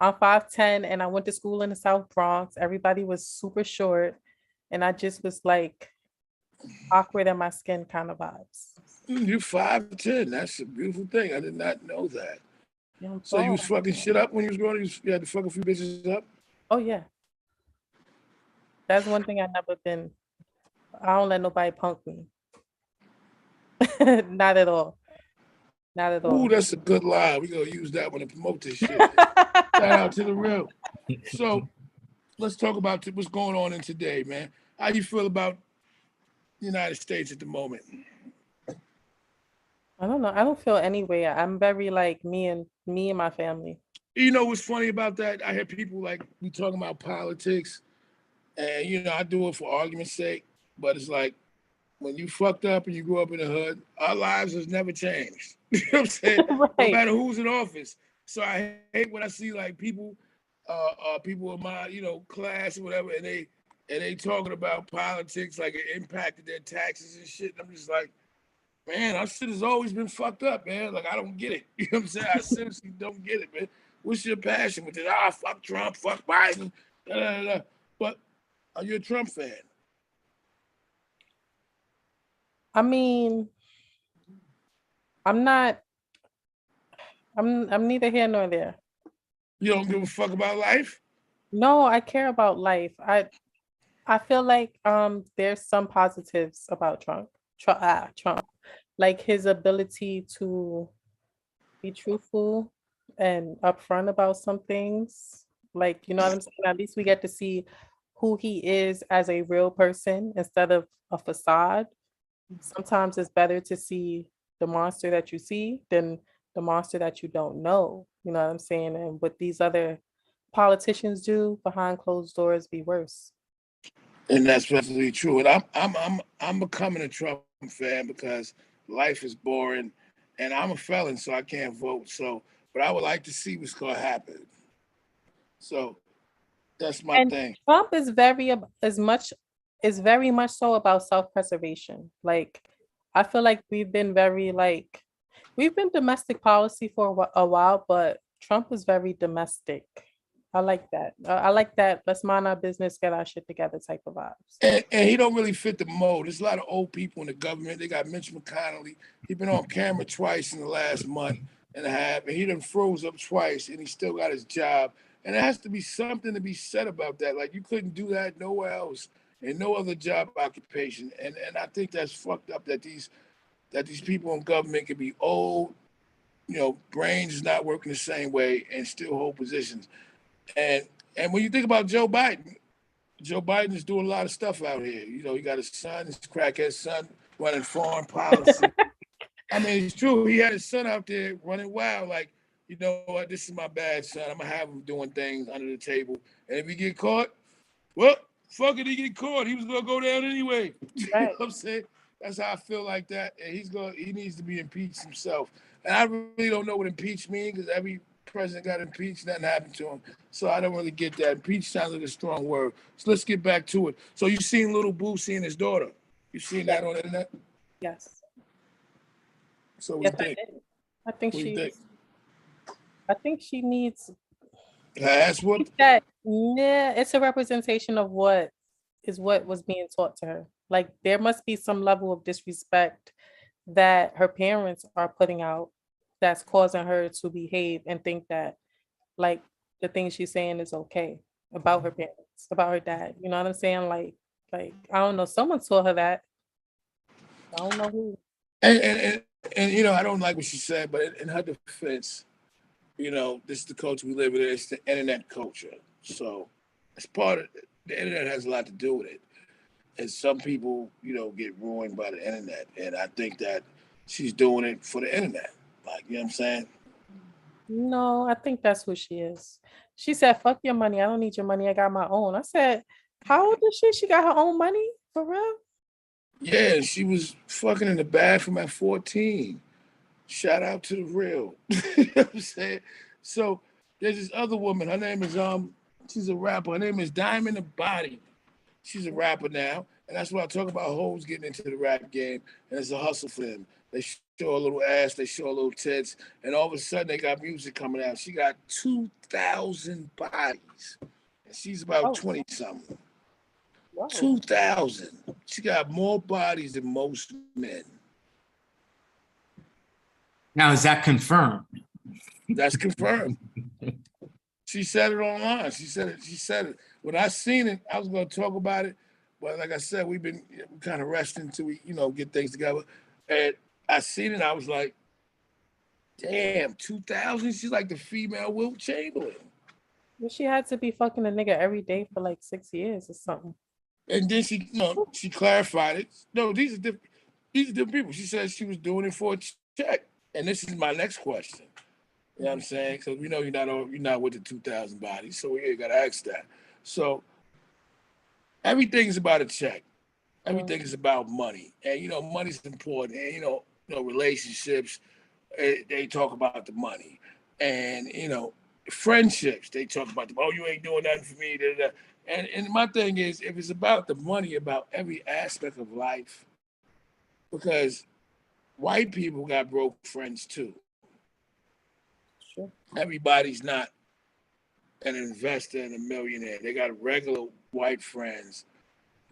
I'm 5'10", and I went to school in the South Bronx. Everybody was super short, and I just was like awkward in my skin kind of vibes. You 5'10". That's a beautiful thing. I did not know that. Yeah, so you was fucking shit up when you was growing up? You had to fuck a few bitches up? Oh yeah. That's one thing I've never been. I don't let nobody punk me. Not at all. Not at all. Ooh, that's a good line. We're gonna use that one to promote this shit. Shout out to the real. So let's talk about what's going on in today, man. How you feel about the United States at the moment? I don't know. I don't feel any way. I'm very like me and my family. You know what's funny about that? I hear people like we talking about politics, and you know I do it for argument's sake, but it's like when you fucked up and you grew up in the hood, our lives has never changed. You know what I'm saying? Right. No matter who's in office. So I hate when I see like people in my class or whatever, and they talking about politics like it impacted their taxes and shit. And I'm just like, man, our shit has always been fucked up, man. Like I don't get it. You know what I'm saying? I seriously don't get it, man. What's your passion with it? Fuck Trump, fuck Biden, da, da, da. But are you a Trump fan? I mean, I'm not. I'm neither here nor there. You don't give a fuck about life? No, I care about life. I feel like there's some positives about Trump. Trump. Like his ability to be truthful and upfront about some things. Like, you know what I'm saying? At least we get to see who he is as a real person instead of a facade. Sometimes it's better to see the monster that you see than the monster that you don't know. You know what I'm saying? And what these other politicians do behind closed doors be worse. And that's absolutely true. And I'm becoming a Trump fan because life is boring, and I'm a felon, so I can't vote. So, but I would like to see what's going to happen. So, that's my thing. Trump is very much so about self-preservation. Like, I feel like we've been domestic policy for a while, but Trump is very domestic. I like that. I like that. Let's mind our business, get our shit together type of vibes. And he don't really fit the mold. There's a lot of old people in the government. They got Mitch McConnell. He's been on camera twice in the last month and a half, and he done froze up twice, and he still got his job. And there has to be something to be said about that. Like you couldn't do that nowhere else in no other job occupation. And I think that's fucked up that these people in government can be old brains is not working the same way and still hold positions. And and when you think about Joe Biden is doing a lot of stuff out here. He got his son, his crackhead son, running foreign policy. I mean, it's true. He had his son out there running wild, like, you know what, this is my bad son. I'm gonna have him doing things under the table. And if he get caught, well, fuck it, he get caught. He was gonna go down anyway. You know Right. what I'm saying? That's how I feel like that. And he needs to be impeached himself. And I really don't know what impeach means because every president got impeached, nothing happened to him. So I don't really get that. Impeach sounds like a strong word. So let's get back to it. So you seen Little Boo seeing his daughter. You seen that on the internet? Yes. So Yes, what you I think? did. I think What do you think? she needs That's what. that. Yeah, it's a representation of what was being taught to her. Like there must be some level of disrespect that her parents are putting out that's causing her to behave and think that like the things she's saying is okay about her parents, about her dad. You know what I'm saying? Like I don't know. Someone told her that. I don't know who. And I don't like what she said, but in her defense, this is the culture we live in. It's the internet culture. So it's part of the internet has a lot to do with it. And some people, get ruined by the internet. And I think that she's doing it for the internet. Like, you know what I'm saying? No, I think that's who she is. She said, "Fuck your money. I don't need your money. I got my own." I said, "How old is she? She got her own money for real?" Yeah, she was fucking in the bathroom at 14. Shout out to the real. You know what I'm saying? So there's this other woman. Her name is she's a rapper. Her name is Diamond the Body. She's a rapper now, and that's what I talk about. Hoes getting into the rap game, and it's a hustle for them. They show a little ass, they show a little tits, and all of a sudden they got music coming out. She got 2,000 bodies, and she's about Oh, 20 something. wow. 2,000. She got more bodies than most men. Now, is that confirmed? That's confirmed. She said it online. She said it. When I seen it, I was going to talk about it, but like I said, we've been kind of resting until we, get things together. And I seen it. I was like, damn, 2,000. She's like the female Wilt Chamberlain. Well, she had to be fucking a nigga every day for like 6 years or something. And then she clarified it. No, these are different. These are different people. She said she was doing it for a check. And this is my next question. You know what I'm saying? Because we know you're not with the 2,000 bodies, so we got to ask that. So everything's about a check. Everything is about money, and money's important. And relationships, they talk about the money, and friendships, they talk about oh, you ain't doing nothing for me. Da, da, da. And my thing is, if it's about the money, about every aspect of life, because white people got broke friends too. Sure. Everybody's not an investor and a millionaire. They got regular white friends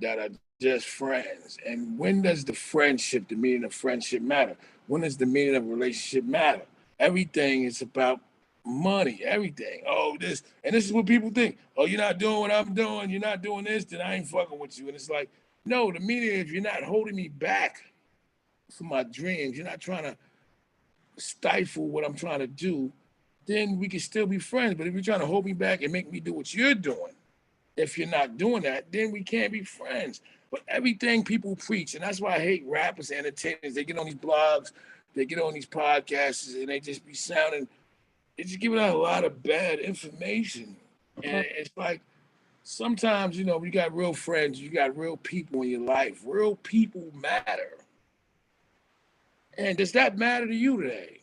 that are just friends. And when does the meaning of friendship matter? When does the meaning of a relationship matter? Everything is about money, everything. Oh, this is what people think. Oh, you're not doing what I'm doing. You're not doing this, then I ain't fucking with you. And it's like, no, the meaning is you're not holding me back from my dreams. You're not trying to stifle what I'm trying to do, then we can still be friends. But if you're trying to hold me back and make me do what you're doing, if you're not doing that, then we can't be friends. But everything people preach, and that's why I hate rappers and entertainers. They get on these blogs, they get on these podcasts, and they just be they're just giving out a lot of bad information. And it's like, sometimes, you got real friends, you got real people in your life. Real people matter. And does that matter to you today?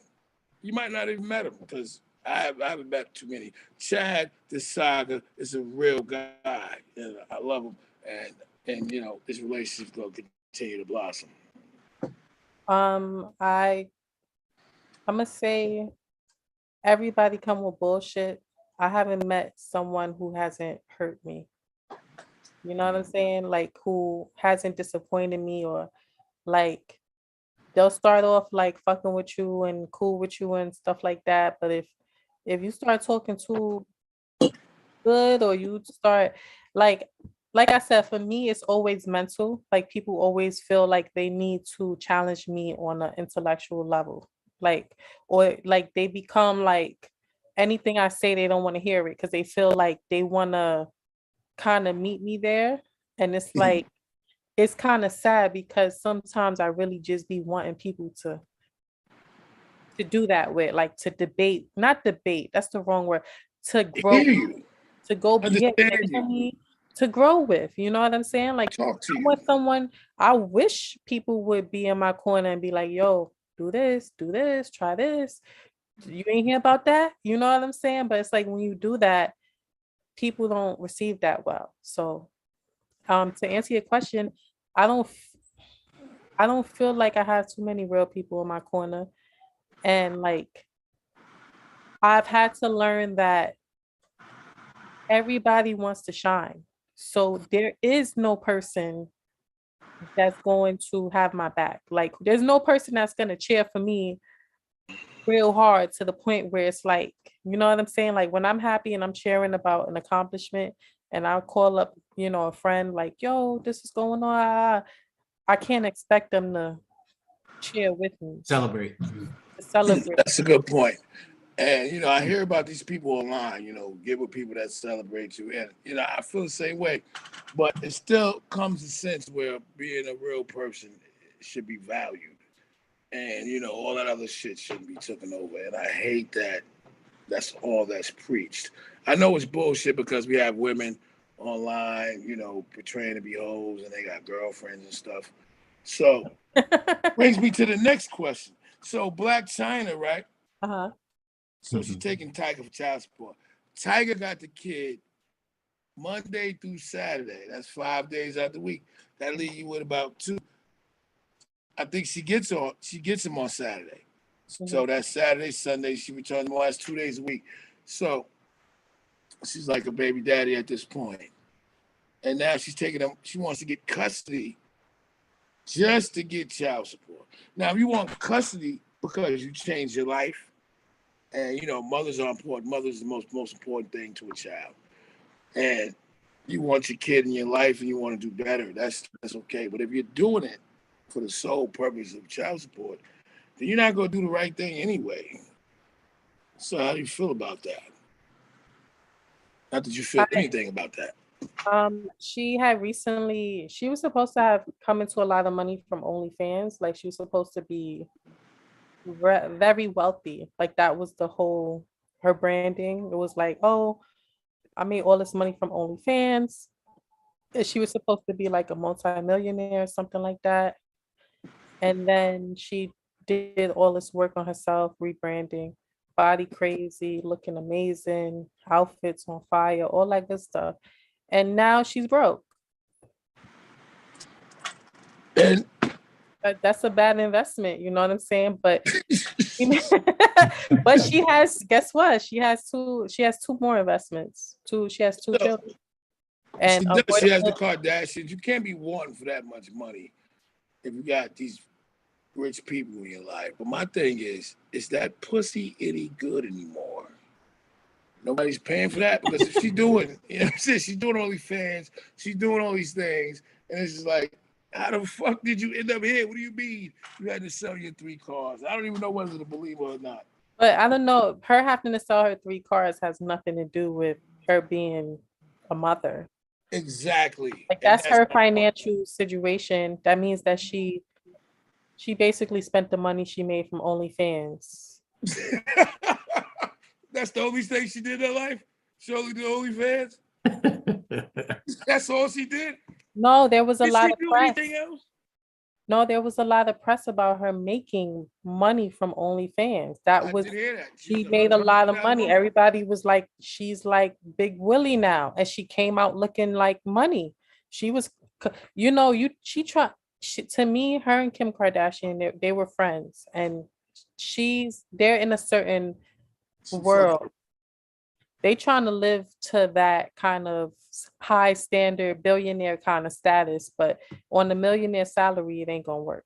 You might not even met him because I haven't met too many. Chad, this saga, is a real guy, and I love him. And this relationship's gonna continue to blossom. I'm gonna say everybody come with bullshit. I haven't met someone who hasn't hurt me. You know what I'm saying? Like who hasn't disappointed me, or like they'll start off like fucking with you and cool with you and stuff like that. But if you start talking too good, or you start like I said, for me it's always mental. Like people always feel like they need to challenge me on an intellectual level. like, or like they become like anything I say, they don't want to hear it because they feel like they want to kind of meet me there. And it's like, it's kind of sad because sometimes I really just be wanting people to do that with, like to debate, not debate, that's the wrong word, to grow, Hear you. to go, yeah, Understand to tell you. me to grow with, you know what I'm saying? Like, Talk to I you. want someone, I wish people would be in my corner and be like, yo, do this, try this. You ain't hear about that? You know what I'm saying? But it's like when you do that, people don't receive that well. So to answer your question, I don't I don't feel like I have too many real people in my corner. And like I've had to learn that everybody wants to shine. So there is no person that's going to have my back. Like there's no person that's going to cheer for me real hard to the point where it's like, you know what I'm saying? Like when I'm happy and I'm cheering about an accomplishment and I'll call up, you know, a friend like, yo, this is going on. I can't expect them to cheer with me, Celebrate. to celebrate. That's a good point. And, you know, I hear about these people online, you know, get with people that celebrate you. And, you know, I feel the same way. But it still comes a sense where being a real person should be valued. And, you know, all that other shit shouldn't be taken over. And I hate that that's all that's preached. I know it's bullshit because we have women online, you know, portraying to be hoes and they got girlfriends and stuff. So brings me to the next question. So Black China, right? Uh-huh. So she's taking Tiger for child support. Tiger got the kid Monday through Saturday. That's 5 days out the week. That leave you with about two. I think she gets him on Saturday. So that's Saturday, Sunday. She returns more. That's 2 days a week. So she's like a baby daddy at this point. And now she's taking him. She wants to get custody just to get child support. Now, if you want custody because you changed your life, and you know, mothers are important. Mothers is the most important thing to a child. And you want your kid in your life and you want to do better, that's okay. But if you're doing it for the sole purpose of child support, then you're not going to do the right thing anyway. So how do you feel about that? Not that you feel anything about that. She had recently, she was supposed to have come into a lot of money from OnlyFans. Like she was supposed to be very wealthy. Like that was the whole, her branding. It was like, oh, I made all this money from OnlyFans. And she was supposed to be like a multi-millionaire, something like that. And then she did all this work on herself, rebranding, body crazy, looking amazing, outfits on fire, all that good stuff. And now she's broke. And That's a bad investment, you know what I'm saying? But but she has, guess what? She has two more investments. She has two children. And she has the Kardashians. You can't be wanting for that much money if you got these rich people in your life. But my thing is that pussy any good anymore? Nobody's paying for that because if she's doing, you know what I'm saying? She's doing OnlyFans, she's doing all these things, and it's just like, how the fuck did you end up here? What do you mean you had to sell your 3 cars? I don't even know whether to believe her or not. But I don't know. Her having to sell her 3 cars has nothing to do with her being a mother. Exactly. Like that's her financial situation. That means that she basically spent the money she made from OnlyFans. That's the only thing she did in her life? She only did OnlyFans? That's all she did? No, there was a lot of press. Anything else? No, there was a lot of press about her making money from OnlyFans. I did hear that. She made a lot of money. Everybody was like, she's like Big Willie now. And she came out looking like money. She was, you know, to me, her and Kim Kardashian, they were friends. And they're in a certain world. They trying to live to that kind of high standard billionaire kind of status, but on the millionaire salary, it ain't gonna work.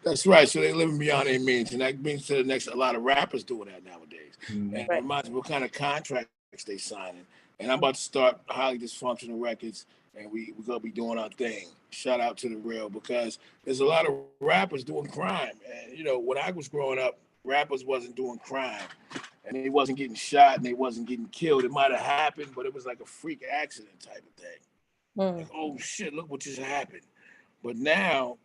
That's right. So they're living beyond their means, and that brings to the next. A lot of rappers doing that nowadays. And it reminds me what kind of contracts they signing. And I'm about to start Highly Dysfunctional Records, and we're gonna be doing our thing. Shout out to the real, because there's a lot of rappers doing crime. And you know, when I was growing up, rappers wasn't doing crime, and they wasn't getting shot, and they wasn't getting killed. It might have happened, but it was like a freak accident type of thing. Like, oh shit, look what just happened. But now,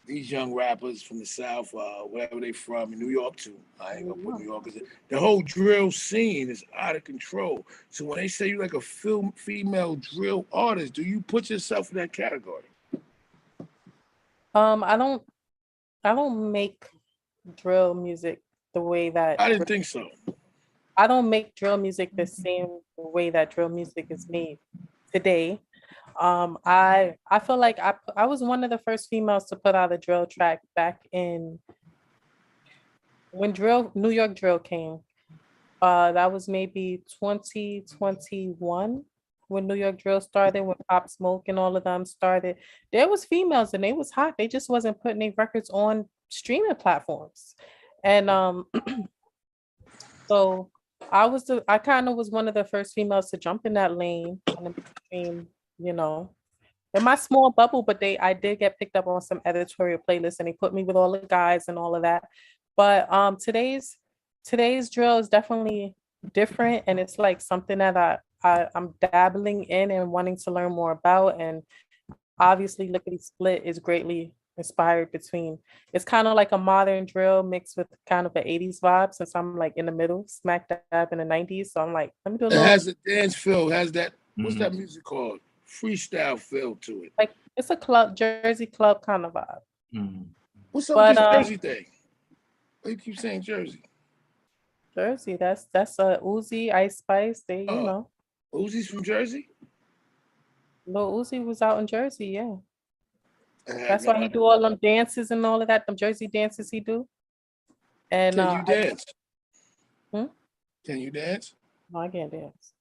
these young rappers from the South, wherever they from, in New York too. I ain't gonna put New York, because the whole drill scene is out of control. So when they say you like a female drill artist, do you put yourself in that category? I don't make drill music the way that I didn't think so. I don't make drill music the same way that drill music is made today. I feel like I was one of the first females to put out a drill track back in when New York drill came. That was maybe 2021 when New York drill started, when Pop Smoke and all of them started. There was females and they was hot. They just wasn't putting their records on streaming platforms. And so I kind of was one of the first females to jump in that lane and in between, you know, in my small bubble, but I did get picked up on some editorial playlists and they put me with all the guys and all of that. But today's drill is definitely different, and it's like something that I'm dabbling in and wanting to learn more about. And obviously Lickety Split is greatly inspired between, it's kind of like a modern drill mixed with kind of an 80s vibe, since I'm like in the middle, smack dab in the 90s. So I'm like, let me do a It little, has a dance feel, has that, what's that music called? Freestyle feel to it. like it's a club, Jersey club kind of vibe. What's up But with this Jersey thing? Why you keep saying Jersey? Jersey, that's a Uzi, Ice Spice. They, you know, Uzi's from Jersey? Lil Uzi was out in Jersey, yeah. That's no why he do all them dances and all of that, them Jersey dances he do. And Can you dance? Hmm? Can you dance? No, I can't dance.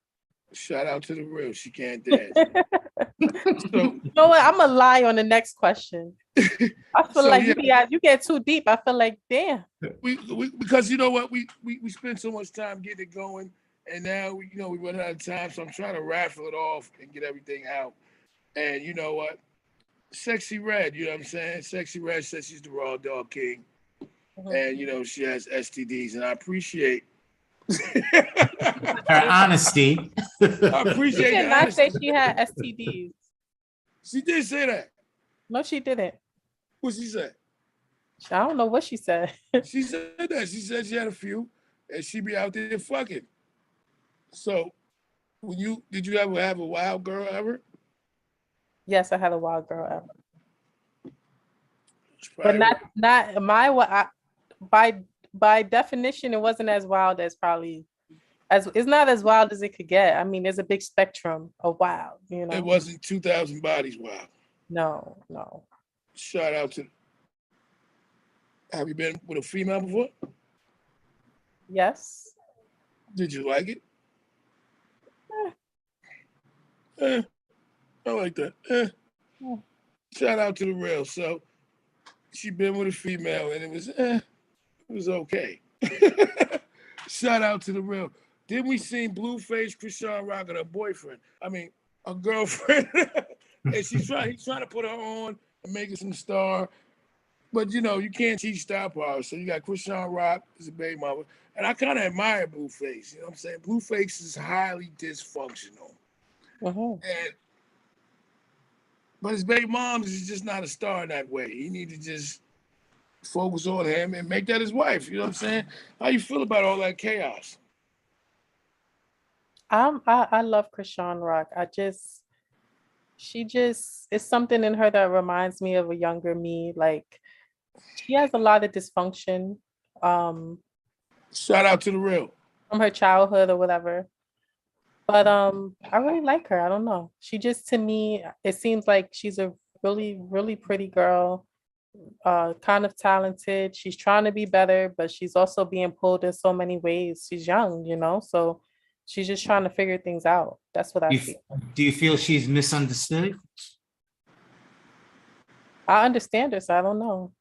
Shout out to the real. She can't dance. So, you know what? I'm gonna lie on the next question. I feel like you get too deep. I feel like, damn. We because you know what, we spend so much time getting it going, and now we run out of time. So I'm trying to raffle it off and get everything out. And you know what? Sexy Red, you know what I'm saying? Sexy Red says she's the raw dog king, and she has STDs, and I appreciate her honesty. I appreciate She did not say she had STDs. She did say that. No, she didn't. What she said? I don't know what she said. She said that. She said she had a few, and she be out there fucking. So, did you ever have a wild girl ever? Yes, I had a wild girl ever. But not my by definition, it wasn't as wild as it's not as wild as it could get. I mean, there's a big spectrum of wild, you know. It wasn't 2,000 bodies wild. No. Shout out to. Have you been with a female before? Yes. Did you like it? I like that. Shout out to the real. So she been with a female and it was okay. Shout out to the real. Then we seen Blueface Krishan Rock and her boyfriend. I mean, a girlfriend. And he's trying to put her on and make her some star. But you can't teach star power. So you got Krishan Rock as a baby mama. And I kind of admire Blueface. You know what I'm saying? Blueface is highly dysfunctional. But his baby mom is just not a star in that way. He need to just focus on him and make that his wife. You know what I'm saying? How you feel about all that chaos? I love Krishan Rock. She just is something in her that reminds me of a younger me. Like, she has a lot of dysfunction. Shout out to the real. From her childhood or whatever. But I really like her. I don't know. She just, to me, it seems like she's a really, really pretty girl, kind of talented. She's trying to be better, but she's also being pulled in so many ways. She's young, so she's just trying to figure things out. That's what I feel. Do you feel she's misunderstood? I understand her, so I don't know.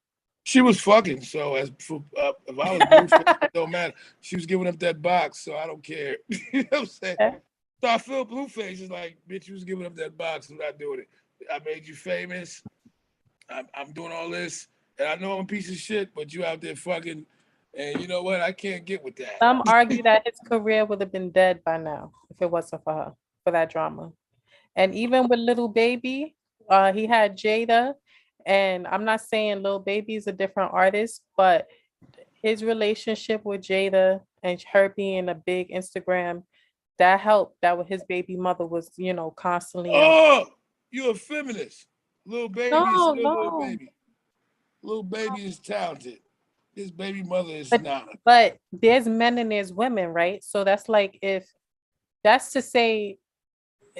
She was fucking, so if I was Blueface, it don't matter. She was giving up that box, so I don't care. You know what I'm saying? So I feel Blueface is like, bitch, you was giving up that box. I'm not doing it. I made you famous. I'm doing all this. And I know I'm a piece of shit, but you out there fucking. And you know what? I can't get with that. Some argue that his career would have been dead by now if it wasn't for her, for that drama. And even with Little Baby, he had Jada. And I'm not saying Little Baby is a different artist, but his relationship with Jada and her being a big Instagram, that helped. That with his baby mother was, constantly. Oh, you're a feminist. Little Baby is No, still Little no. Baby. Little Baby is talented. His baby mother is But not. but there's men and there's women, right? So that's like if that's to say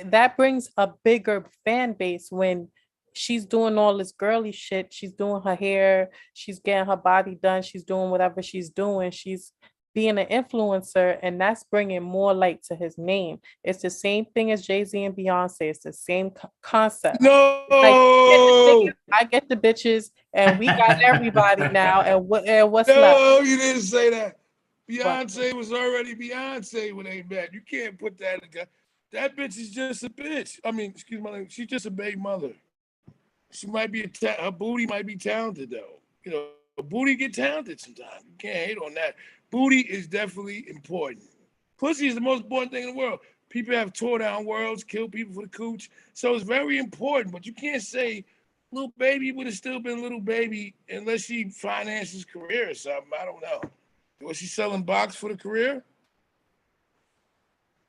that brings a bigger fan base when she's doing all this girly shit. She's doing her hair, she's getting her body done, she's doing whatever she's doing. She's being an influencer, and that's bringing more light to his name. It's the same thing as Jay-Z and Beyonce. It's the same concept. No. Like, I get the bitches, and we got everybody now. And what's left? No, you didn't say that. Beyonce was already Beyonce when they met. You can't put that together. That bitch is just a bitch. I mean, excuse my language. She's just a baby mother. She might be her booty might be talented though. You know, booty get talented sometimes. You can't hate on that. Booty is definitely important. Pussy is the most important thing in the world. People have tore down worlds, killed people for the cooch. So it's very important. But you can't say Little Baby would have still been Little Baby unless she financed his career or something. I don't know. Was she selling box for the career?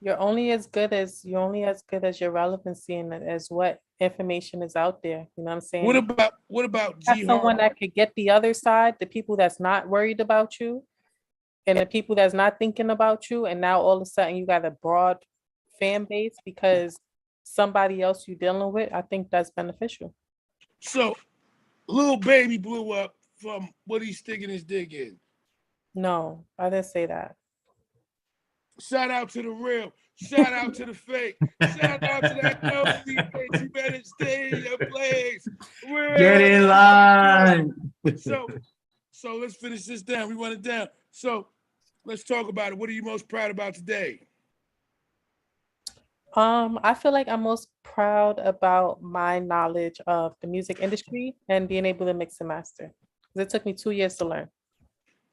You're only as good as your relevancy and as what information is out there. You know what I'm saying? What about Have G someone Harp? that could get the other side, the people that's not worried about you, and the people that's not thinking about you, and now all of a sudden you got a broad fan base because somebody else you're dealing with. I think that's beneficial. So Little Baby blew up from what he's sticking his dick in. No, I didn't say that. Shout out to the real. Shout out to the fake. Shout out to that nosy bitch. You better stay in your place. Real. Get in line. So let's finish this down. We run it down. So let's talk about it. What are you most proud about today? I feel like I'm most proud about my knowledge of the music industry and being able to mix and master. Because it took me 2 years to learn.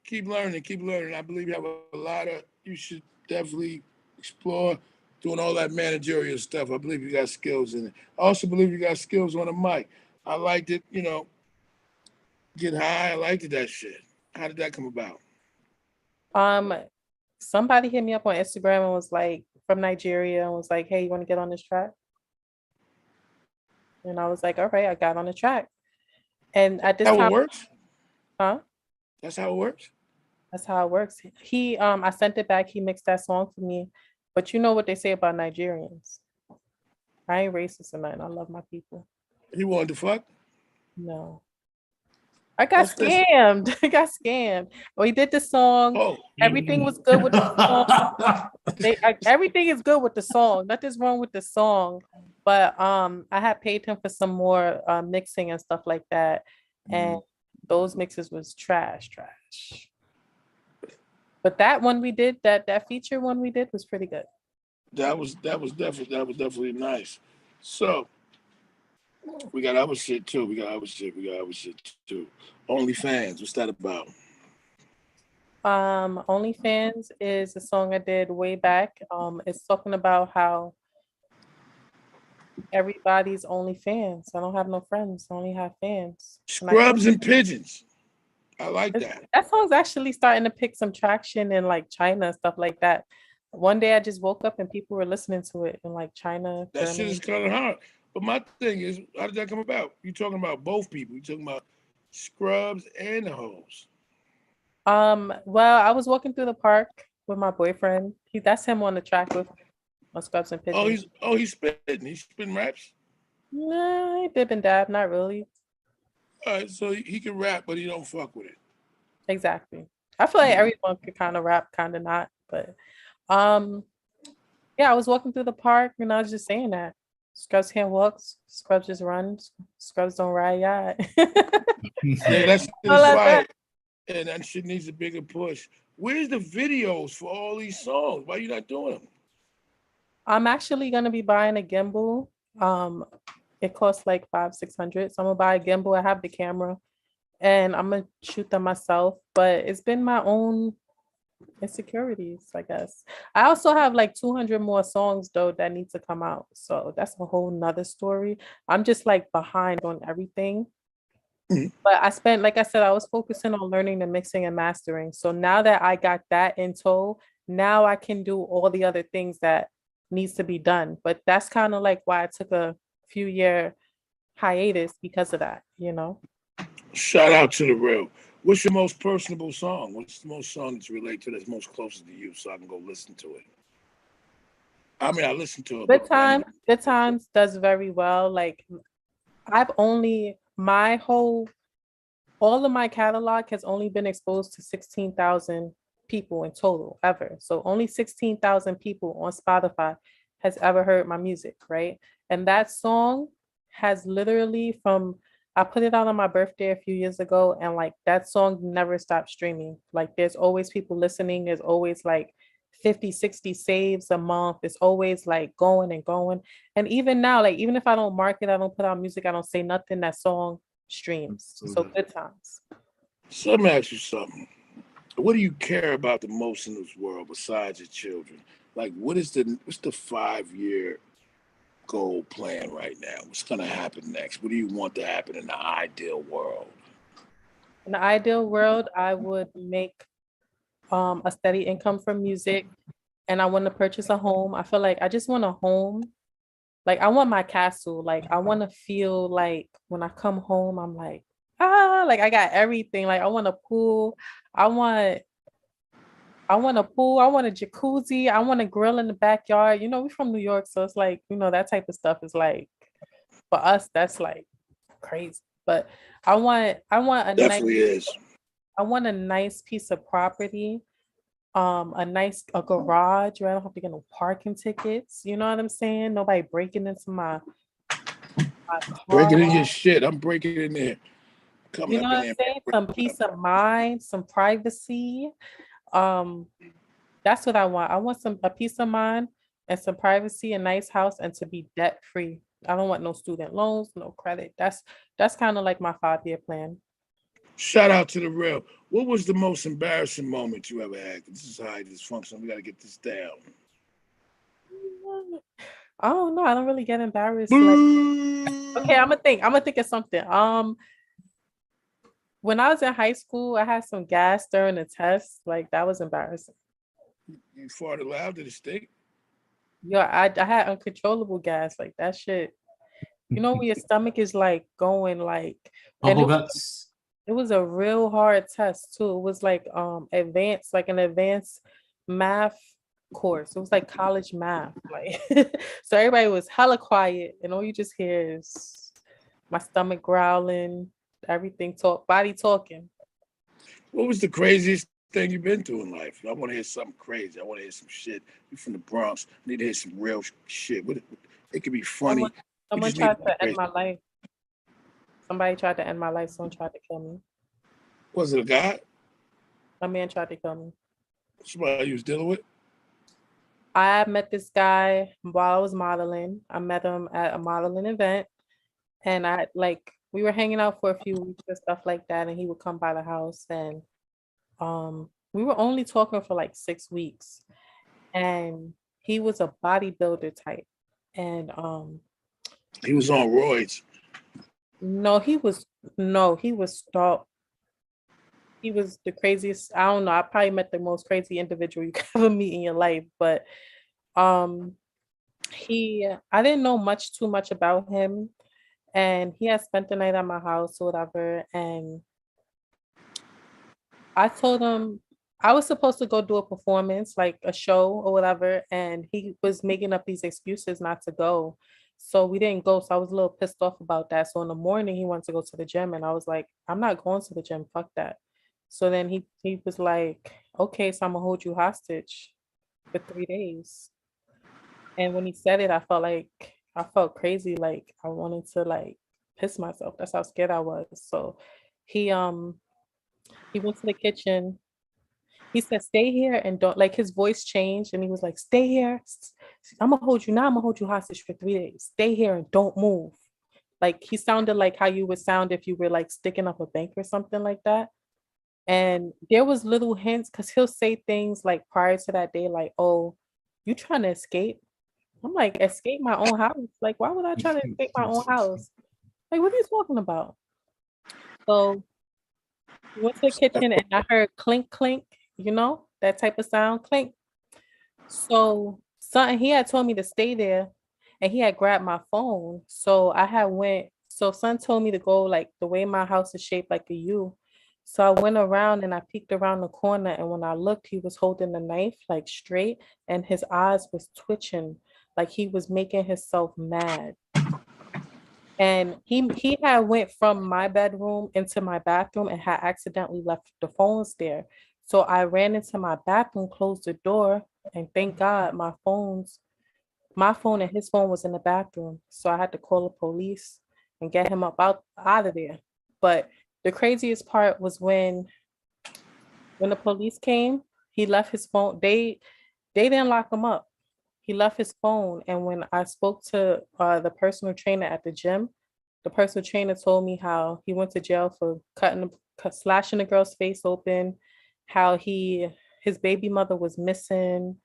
Keep learning, keep learning. I believe you have a lot of, you should definitely explore doing all that managerial stuff. I believe you got skills in it. I also believe you got skills on the mic. I liked it, get high. I liked that shit. How did that come about? Somebody hit me up on Instagram and was like, from Nigeria, and was like, hey, you want to get on this track? And I was like, all right, I got on the track. And at this How time, it works? huh? That's how it works? That's how it works. I sent it back. He mixed that song for me. But you know what they say about Nigerians. I ain't racist or nothing. I love my people. He wanted to fuck? No. I got scammed. I got scammed. We did the song. Oh. Everything was good with the song. Everything is good with the song. Nothing's wrong with the song. But I had paid him for some more mixing and stuff like that. And those mixes was trash. But that one we did, that feature one we did was pretty good. That was definitely nice. So we got other shit too. OnlyFans, what's that about? OnlyFans is a song I did way back. It's talking about how everybody's OnlyFans. I don't have no friends. I only have fans. Scrubs and pigeons. I like that. That song's actually starting to pick some traction in like China and stuff like that. One day I just woke up and people were listening to it in like China. That shit is kind of hard. But my thing is, how did that come about? You talking about both people. You talking about Scrubs and the hoes. Well, I was walking through the park with my boyfriend. That's him on the track with Scrubs and Pigeons. He's spitting. He's spitting raps? Nah, he dip and dab, not really. All right, so he can rap, but he don't fuck with it. Exactly. I feel like everyone could kind of rap, kind of not. But yeah, I was walking through the park and I was just saying that. Scrubs can't walk, Scrubs just run, Scrubs don't ride yard. Yeah, that's fire. And that shit needs a bigger push. Where's the videos for all these songs? Why are you not doing them? I'm actually gonna be buying a gimbal. It costs like $500-600. So I'm gonna buy a gimbal. I have the camera, and I'm gonna shoot them myself. But it's been my own insecurities, I guess. I also have like 200 more songs though that need to come out. So that's a whole nother story. I'm just like behind on everything. Mhm. But I spent, like I said, I was focusing on learning the mixing and mastering. So now that I got that in tow, now I can do all the other things that needs to be done. But that's kind of like why I took a few year hiatus because of that, you know? Shout out to the real. What's your most personable song? What's the most song that you relate to that's most closest to you so I can go listen to it? I mean, I listen to it, Good but Time, Good Times does very well. Like I've only all of my catalog has only been exposed to 16,000 people in total ever. So only 16,000 people on Spotify has ever heard my music, right? And that song has literally I put it out on my birthday a few years ago, and like that song never stopped streaming. Like there's always people listening, there's always like 50, 60 saves a month. It's always like going and going. And even now, like even if I don't market, I don't put out music, I don't say nothing, that song streams. So Good Times. so let me ask you something. What do you care about the most in this world besides your children? Like, what's the 5 year goal plan right now? What's gonna happen next? What do you want to happen in the ideal world? In the ideal world, I would make a steady income from music, and I want to purchase a home. I feel like I just want a home. Like I want my castle. Like I want to feel like when I come home, I'm like I got everything. Like I want a pool. I want I want a pool. I want a jacuzzi. I want a grill in the backyard. You know, we're from New York, so it's like, you know, that type of stuff is like for us, that's like crazy. But I want Definitely is. I want a nice piece of property, a garage where I don't have to get no parking tickets. You know what I'm saying? Nobody breaking into my Breaking in car. your shit. I'm breaking in there. You Coming know up in what I'm there. saying? Some peace of mind, some privacy. Um, that's what I want. I want a peace of mind and some privacy, a nice house, and to be debt free. I don't want no student loans, no credit. That's kind of like my 5 year plan. Shout out to the real. What was the most embarrassing moment you ever had? This is high dysfunction. We got to get this down. I don't know. I don't really get embarrassed. Like, okay, Boo! I'm gonna think of something. When I was in high school, I had some gas during a test. Like that was embarrassing. You farted loud to the stink? Yeah, I had uncontrollable gas. Like that shit. You know, when your stomach is like going like, and Bubble guts. it was a real hard test too. It was like advanced, like an advanced math course. It was like college math. Like so everybody was hella quiet, and all you just hear is my stomach growling, everything body talking. What was the craziest thing you've been through in life? I want to hear something crazy. I want to hear some shit. You from the Bronx. I need to hear some real shit. It could be funny. Someone We someone just need tried to be to end crazy. my life. Somebody tried to end my life. Someone tried to kill me. Was it a guy? A man tried to kill me. Somebody you was dealing with? I met this guy while I was modeling. I met him at a modeling event, and we were hanging out for a few weeks and stuff like that, and he would come by the house, and we were only talking for like 6 weeks, and he was a bodybuilder type, and He was on roids. no, he was stalked. He was the craziest. I don't know. I probably met the most crazy individual you could ever meet in your life, but um I didn't know too much about him, and he had spent the night at my house or whatever, and I told him I was supposed to go do a performance, like a show or whatever, and he was making up these excuses not to go. So we didn't go. So I was a little pissed off about that. So in the morning, he wanted to go to the gym, and I was like, I'm not going to the gym. Fuck that. So then he was like, okay, so I'm gonna hold you hostage for 3 days. And when he said it, I felt crazy. Like I wanted to like piss myself. That's how scared I was. So he um he went to the kitchen. He said, stay here and don't, like, his voice changed, and he was like, stay here. I'm gonna hold you now. I'm gonna hold you hostage for 3 days. Stay here and don't move. Like he sounded like how you would sound if you were like sticking up a bank or something like that. And there was little hints because he'll say things like prior to that day, like, "Oh, you trying to escape?" I'm like, "Escape my own house? Like, why would I try to escape my own house? Like, what are you talking about?" So we went to the kitchen and I heard clink clink, you know, that type of sound, clink. So something he had told me to stay there and he had grabbed my phone. So I had went, so son told me to go like the way my house is shaped like a U. So I went around and I peeked around the corner and when I looked, he was holding the knife like straight and his eyes was twitching like he was making himself mad. And he had went from my bedroom into my bathroom and had accidentally left the phones there. So I ran into my bathroom, closed the door, and thank God my phone and his phone was in the bathroom. So I had to call the police and get him up out of there. But the craziest part was when the police came, he left his phone. They didn't lock him up. He left his phone. And when I spoke to the personal trainer at the gym, the personal trainer told me how he went to jail for slashing the girl's face open, how his baby mother was missing,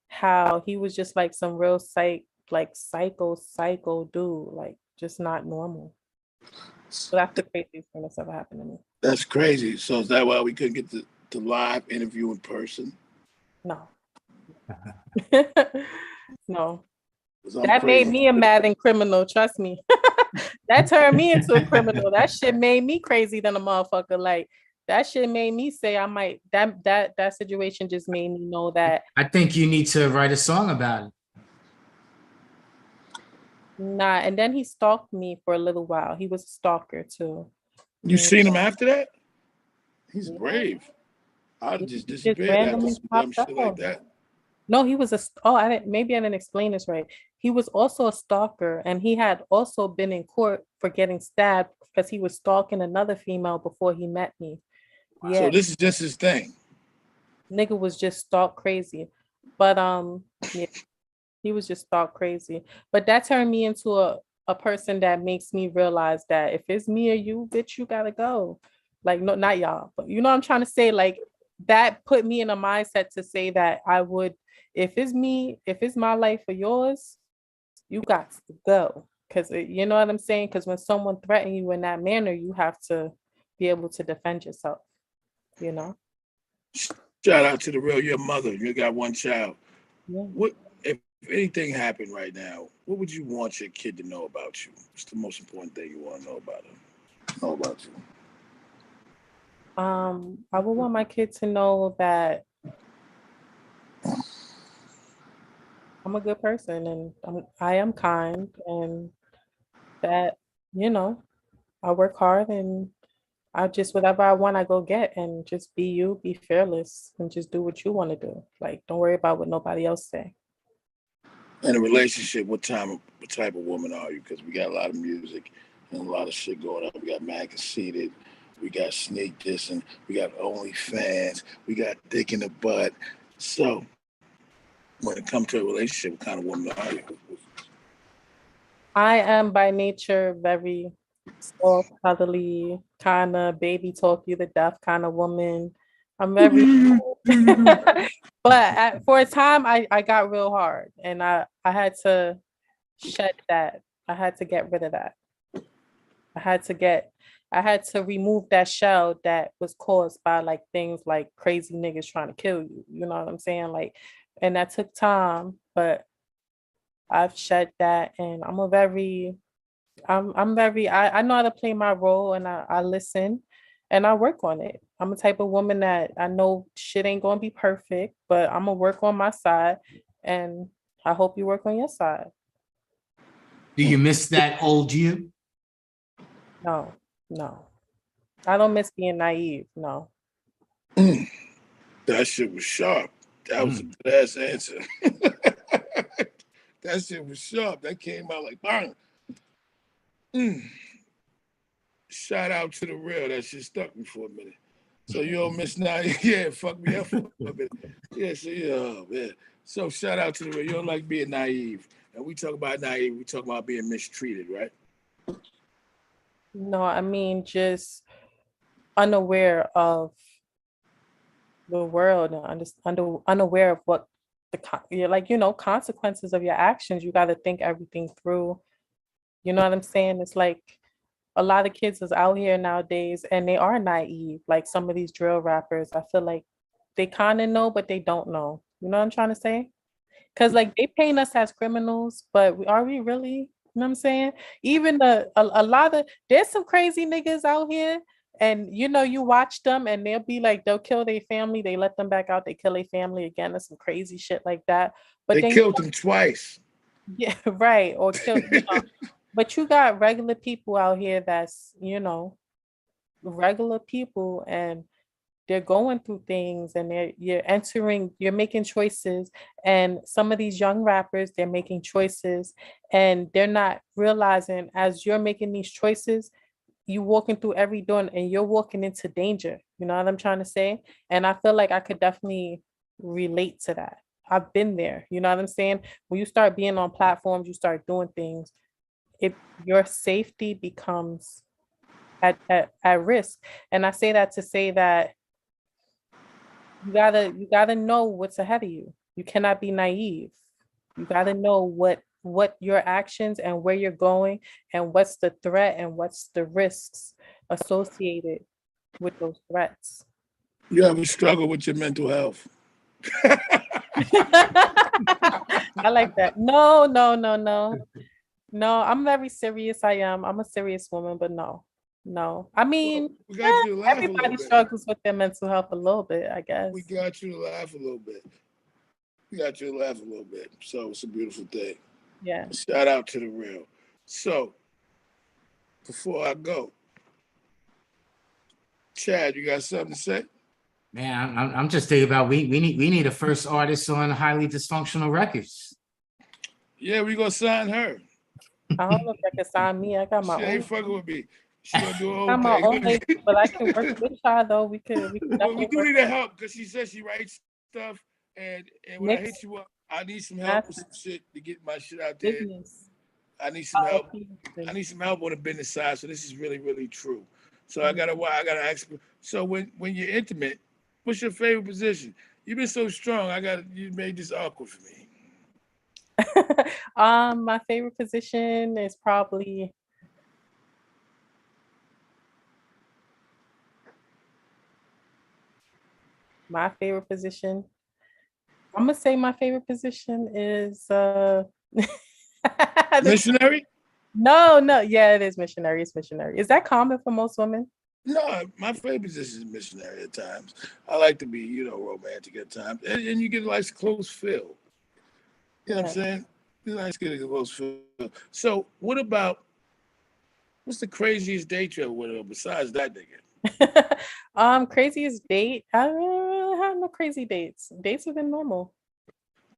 how he was just like some real psycho dude, like just not normal. So that's the craziest thing that's ever happened to me. That's crazy. So is that why we couldn't get the live interview in person? No. No. That made me a mad criminal, trust me. That turned me into a criminal. That shit made me crazy than a motherfucker. Like that shit made me say I might that situation just made me know that. I think you need to write a song about it. Nah, and then he stalked me for a little while. He was a stalker too. You seen him after that? He's Yeah. brave. I just Just disappeared after randomly some dumb popped shit like up. that. No, he was maybe I didn't explain this right. He was also a stalker and he had also been in court for getting stabbed because he was stalking another female before he met me. Yeah, So this is just his thing. nigga was just stalk crazy. But yeah, he was just stalk crazy. But that turned me into a person that makes me realize that if it's me or you, bitch, you gotta go. Like, no, not y'all, but you know what I'm trying to say? Like that put me in a mindset to say that I would, if it's me, if it's my life or yours, you got to go. Cause you know what I'm saying? Cause when someone threatens you in that manner, you have to be able to defend yourself, you know? Shout out to the real your mother. You got one child. Yeah. What if anything happened right now? What would you want your kid to know about you? What's the most important thing you want to know about him? Know about you? I would want my kid to know that I'm a good person and I am kind and that, you know, I work hard and I just whatever I want, I go get and just be you, be fearless and just do what you want to do. Like, don't worry about what nobody else say. In a relationship, what type of woman are you? Because we got a lot of music and a lot of shit going on. We got Mad Conceited, we got Sneak Dissing, we got OnlyFans, we got Dick in the Butt. So when it comes to a relationship, what kind of woman are you? I am by nature very soft, cuddly, kind of baby talk you to death kind of woman. I'm very, but for a time I got real hard and I had to shed that. I had to get rid of that. I had to remove that shell that was caused by like things like crazy niggas trying to kill you. You know what I'm saying? Like, and that took time, but I've shed that and I'm very I know how to play my role and I listen and I work on it. I'm a type of woman that I know shit ain't gonna be perfect, but I'm gonna work on my side and I hope you work on your side. Do you miss that old you? No. I don't miss being naive. No. That shit was sharp. That was a good ass answer. That shit was sharp. That came out like bang. Shout out to the real. That shit stuck me for a minute. So you don't miss now. Yeah, fuck me up for a minute. Yeah, so yeah, man. So shout out to the real. You don't like being naive. And we talk about naive, we talk about being mistreated, right? No, I mean just unaware of the world and unaware of what you're like, consequences of your actions. You got to think everything through. You know what I'm saying? It's like a lot of kids is out here nowadays and they are naive. Like some of these drill rappers, I feel like they kind of know, but they don't know. You know what I'm trying to say? Because like they paint us as criminals, but are we really? You know what I'm saying? Even a lot of there's some crazy niggas out here, and you watch them and they'll kill their family, they let them back out, they kill their family again. There's some crazy shit like that. But They then killed him twice. yeah, right, or kill. But you got regular people out here that's regular people, and they're going through things, and you're making choices, and some of these young rappers, they're making choices and they're not realizing as you're making these choices, you walking through every door and you're walking into danger. You know what I'm trying to say? And I feel like I could definitely relate to that. I've been there. You know what I'm saying? When you start being on platforms, you start doing things, if your safety becomes at risk. And I say that to say that you gotta know what's ahead of you. You cannot be naive. You gotta know what your actions and where you're going and what's the threat and what's the risks associated with those threats. You ever struggle with your mental health? I like that. No, no, no, no. No, I'm very serious. I'm a serious woman, but no. No. I mean, We got you to laugh a little everybody bit. struggles with their mental health a little bit, I guess. We got you to laugh a little bit. We got you to laugh a little bit. So it's a beautiful thing. Yeah. Shout out to the real. So before I go, Chad, you got something to say? Man, I'm just thinking about we need a first artist on Highly Dysfunctional Records. Yeah, we gonna sign her. I don't know if I can sign me. I got my She own. ain't fucking with me. She gonna do her I own got my own thing. label, but I can work with y'all though. We could Well, we definitely do work need a help because she says she writes stuff, and when I mix hit you up, I need some help with some shit to get my shit out there. business. I need some help. LLC. I need some help on the business side. So this is really, really true. So I gotta ask. So when you're intimate, what's your favorite position? You've been so strong. You made this awkward for me. My favorite position is probably my favorite position. I'm gonna say my favorite position is Missionary? No, yeah, it is missionary. It's missionary. Is that common for most women? No, my favorite position is missionary at times. I like to be, romantic at times. And you get a nice close feel. You know what I'm saying? It's nice getting a close feel. So what's the craziest date you ever went on besides that nigga? Craziest date? I don't have no crazy dates. Dates have been normal.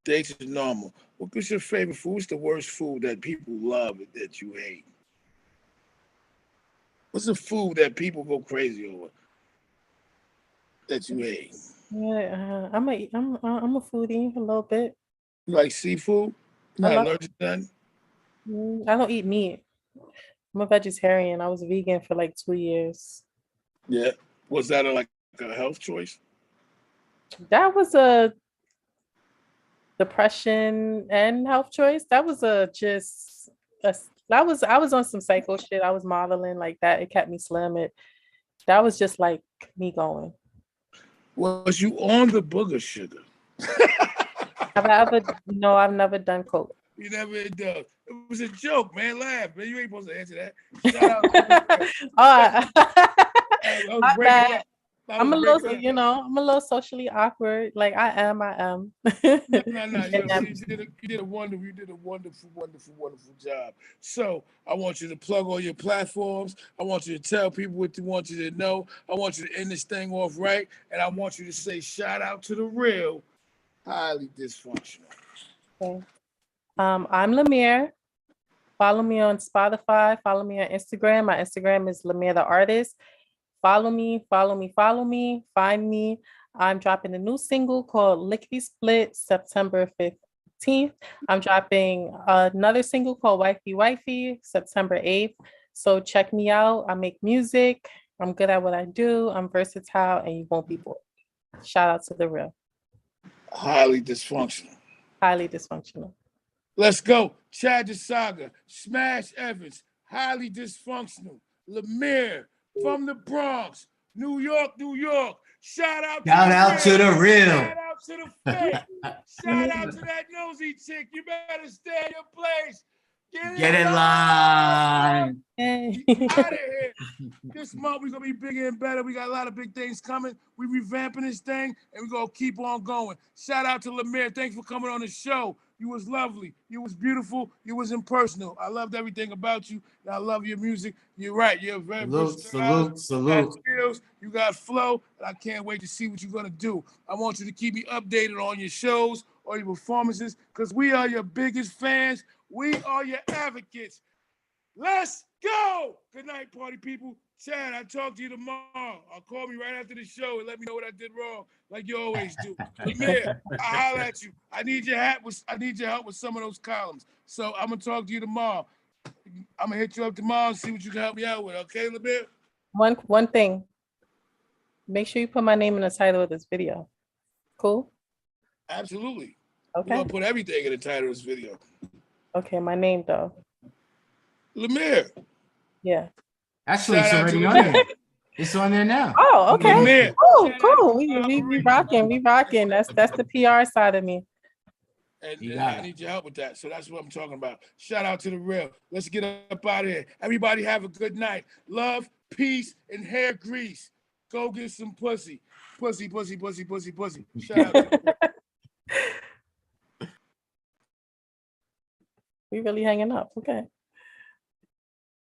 Dates is normal. What's your favorite food? What's the worst food that people love that you hate? What's the food that people go crazy over that you hate? Yeah, I'm a foodie a little bit. You like seafood? Not allergic to none? I don't eat meat. I'm a vegetarian. I was vegan for like 2 years. Yeah. Was that like a health choice? That was a depression and health choice. That was I was on some psycho shit. I was modeling like that. It kept me slim. That was just like me going. Was you on the booger sugar? Have I ever? No, I've never done coke. You never done. It was a joke, man. Laugh, man. You ain't supposed to answer that. Shout out. I'm a little socially awkward. Like I am. No. You did a wonderful job. So I want you to plug all your platforms. I want you to tell people what you want you to know. I want you to end this thing off right, and I want you to say shout out to the real Highly Dysfunctional. Okay. I'm Lamiere. Follow me on Spotify. Follow me on Instagram. My Instagram is Lamiere the Artist. Follow me. Find me. I'm dropping a new single called Lickety Split September 15th. I'm dropping another single called Wifey Wifey September 8th. So check me out. I make music. I'm good at what I do. I'm versatile and you won't be bored. Shout out to the real. Highly dysfunctional. Highly dysfunctional. Let's go. Chad the Saga, Smash Evans, highly dysfunctional. Lamiere from the Bronx, New York, New York. Shout out To the real. Shout out to the fake. Shout out to that nosy chick. You better stay in your place. Get in line. Hey. Out of here. This month we're gonna be bigger and better. We got a lot of big things coming. We revamping this thing and we're gonna keep on going. Shout out to Lamiere. Thanks for coming on the show. You was lovely. You was beautiful. You was impersonal. I loved everything about you. And I love your music. You're right. You're very versatile. Salute. You got skills. You got flow. And I can't wait to see what you're gonna do. I want you to keep me updated on your shows or your performances because we are your biggest fans. We are your advocates. Let's go. Good night, party people. Chad, I'll talk to you tomorrow. Call me right after the show and let me know what I did wrong, like you always do. Lamiere, I'll holler at you. I need your help with some of those columns. So I'm gonna talk to you tomorrow. I'm gonna hit you up tomorrow and see what you can help me out with. Okay, Lamiere? One thing. Make sure you put my name in the title of this video. Cool? Absolutely. Okay. We're gonna put everything in the title of this video. Okay, my name though. Lamiere. Yeah. Actually, it's Shout out already to on Lamiere. there. It's on there now. Oh, okay. Lamiere. Cool. We rocking. That's the PR side of me. And I need your help with that. So that's what I'm talking about. Shout out to the real. Let's get up out of here. Everybody have a good night. Love, peace, and hair grease. Go get some pussy. Pussy. Shout out to the real. We really hanging up. Okay.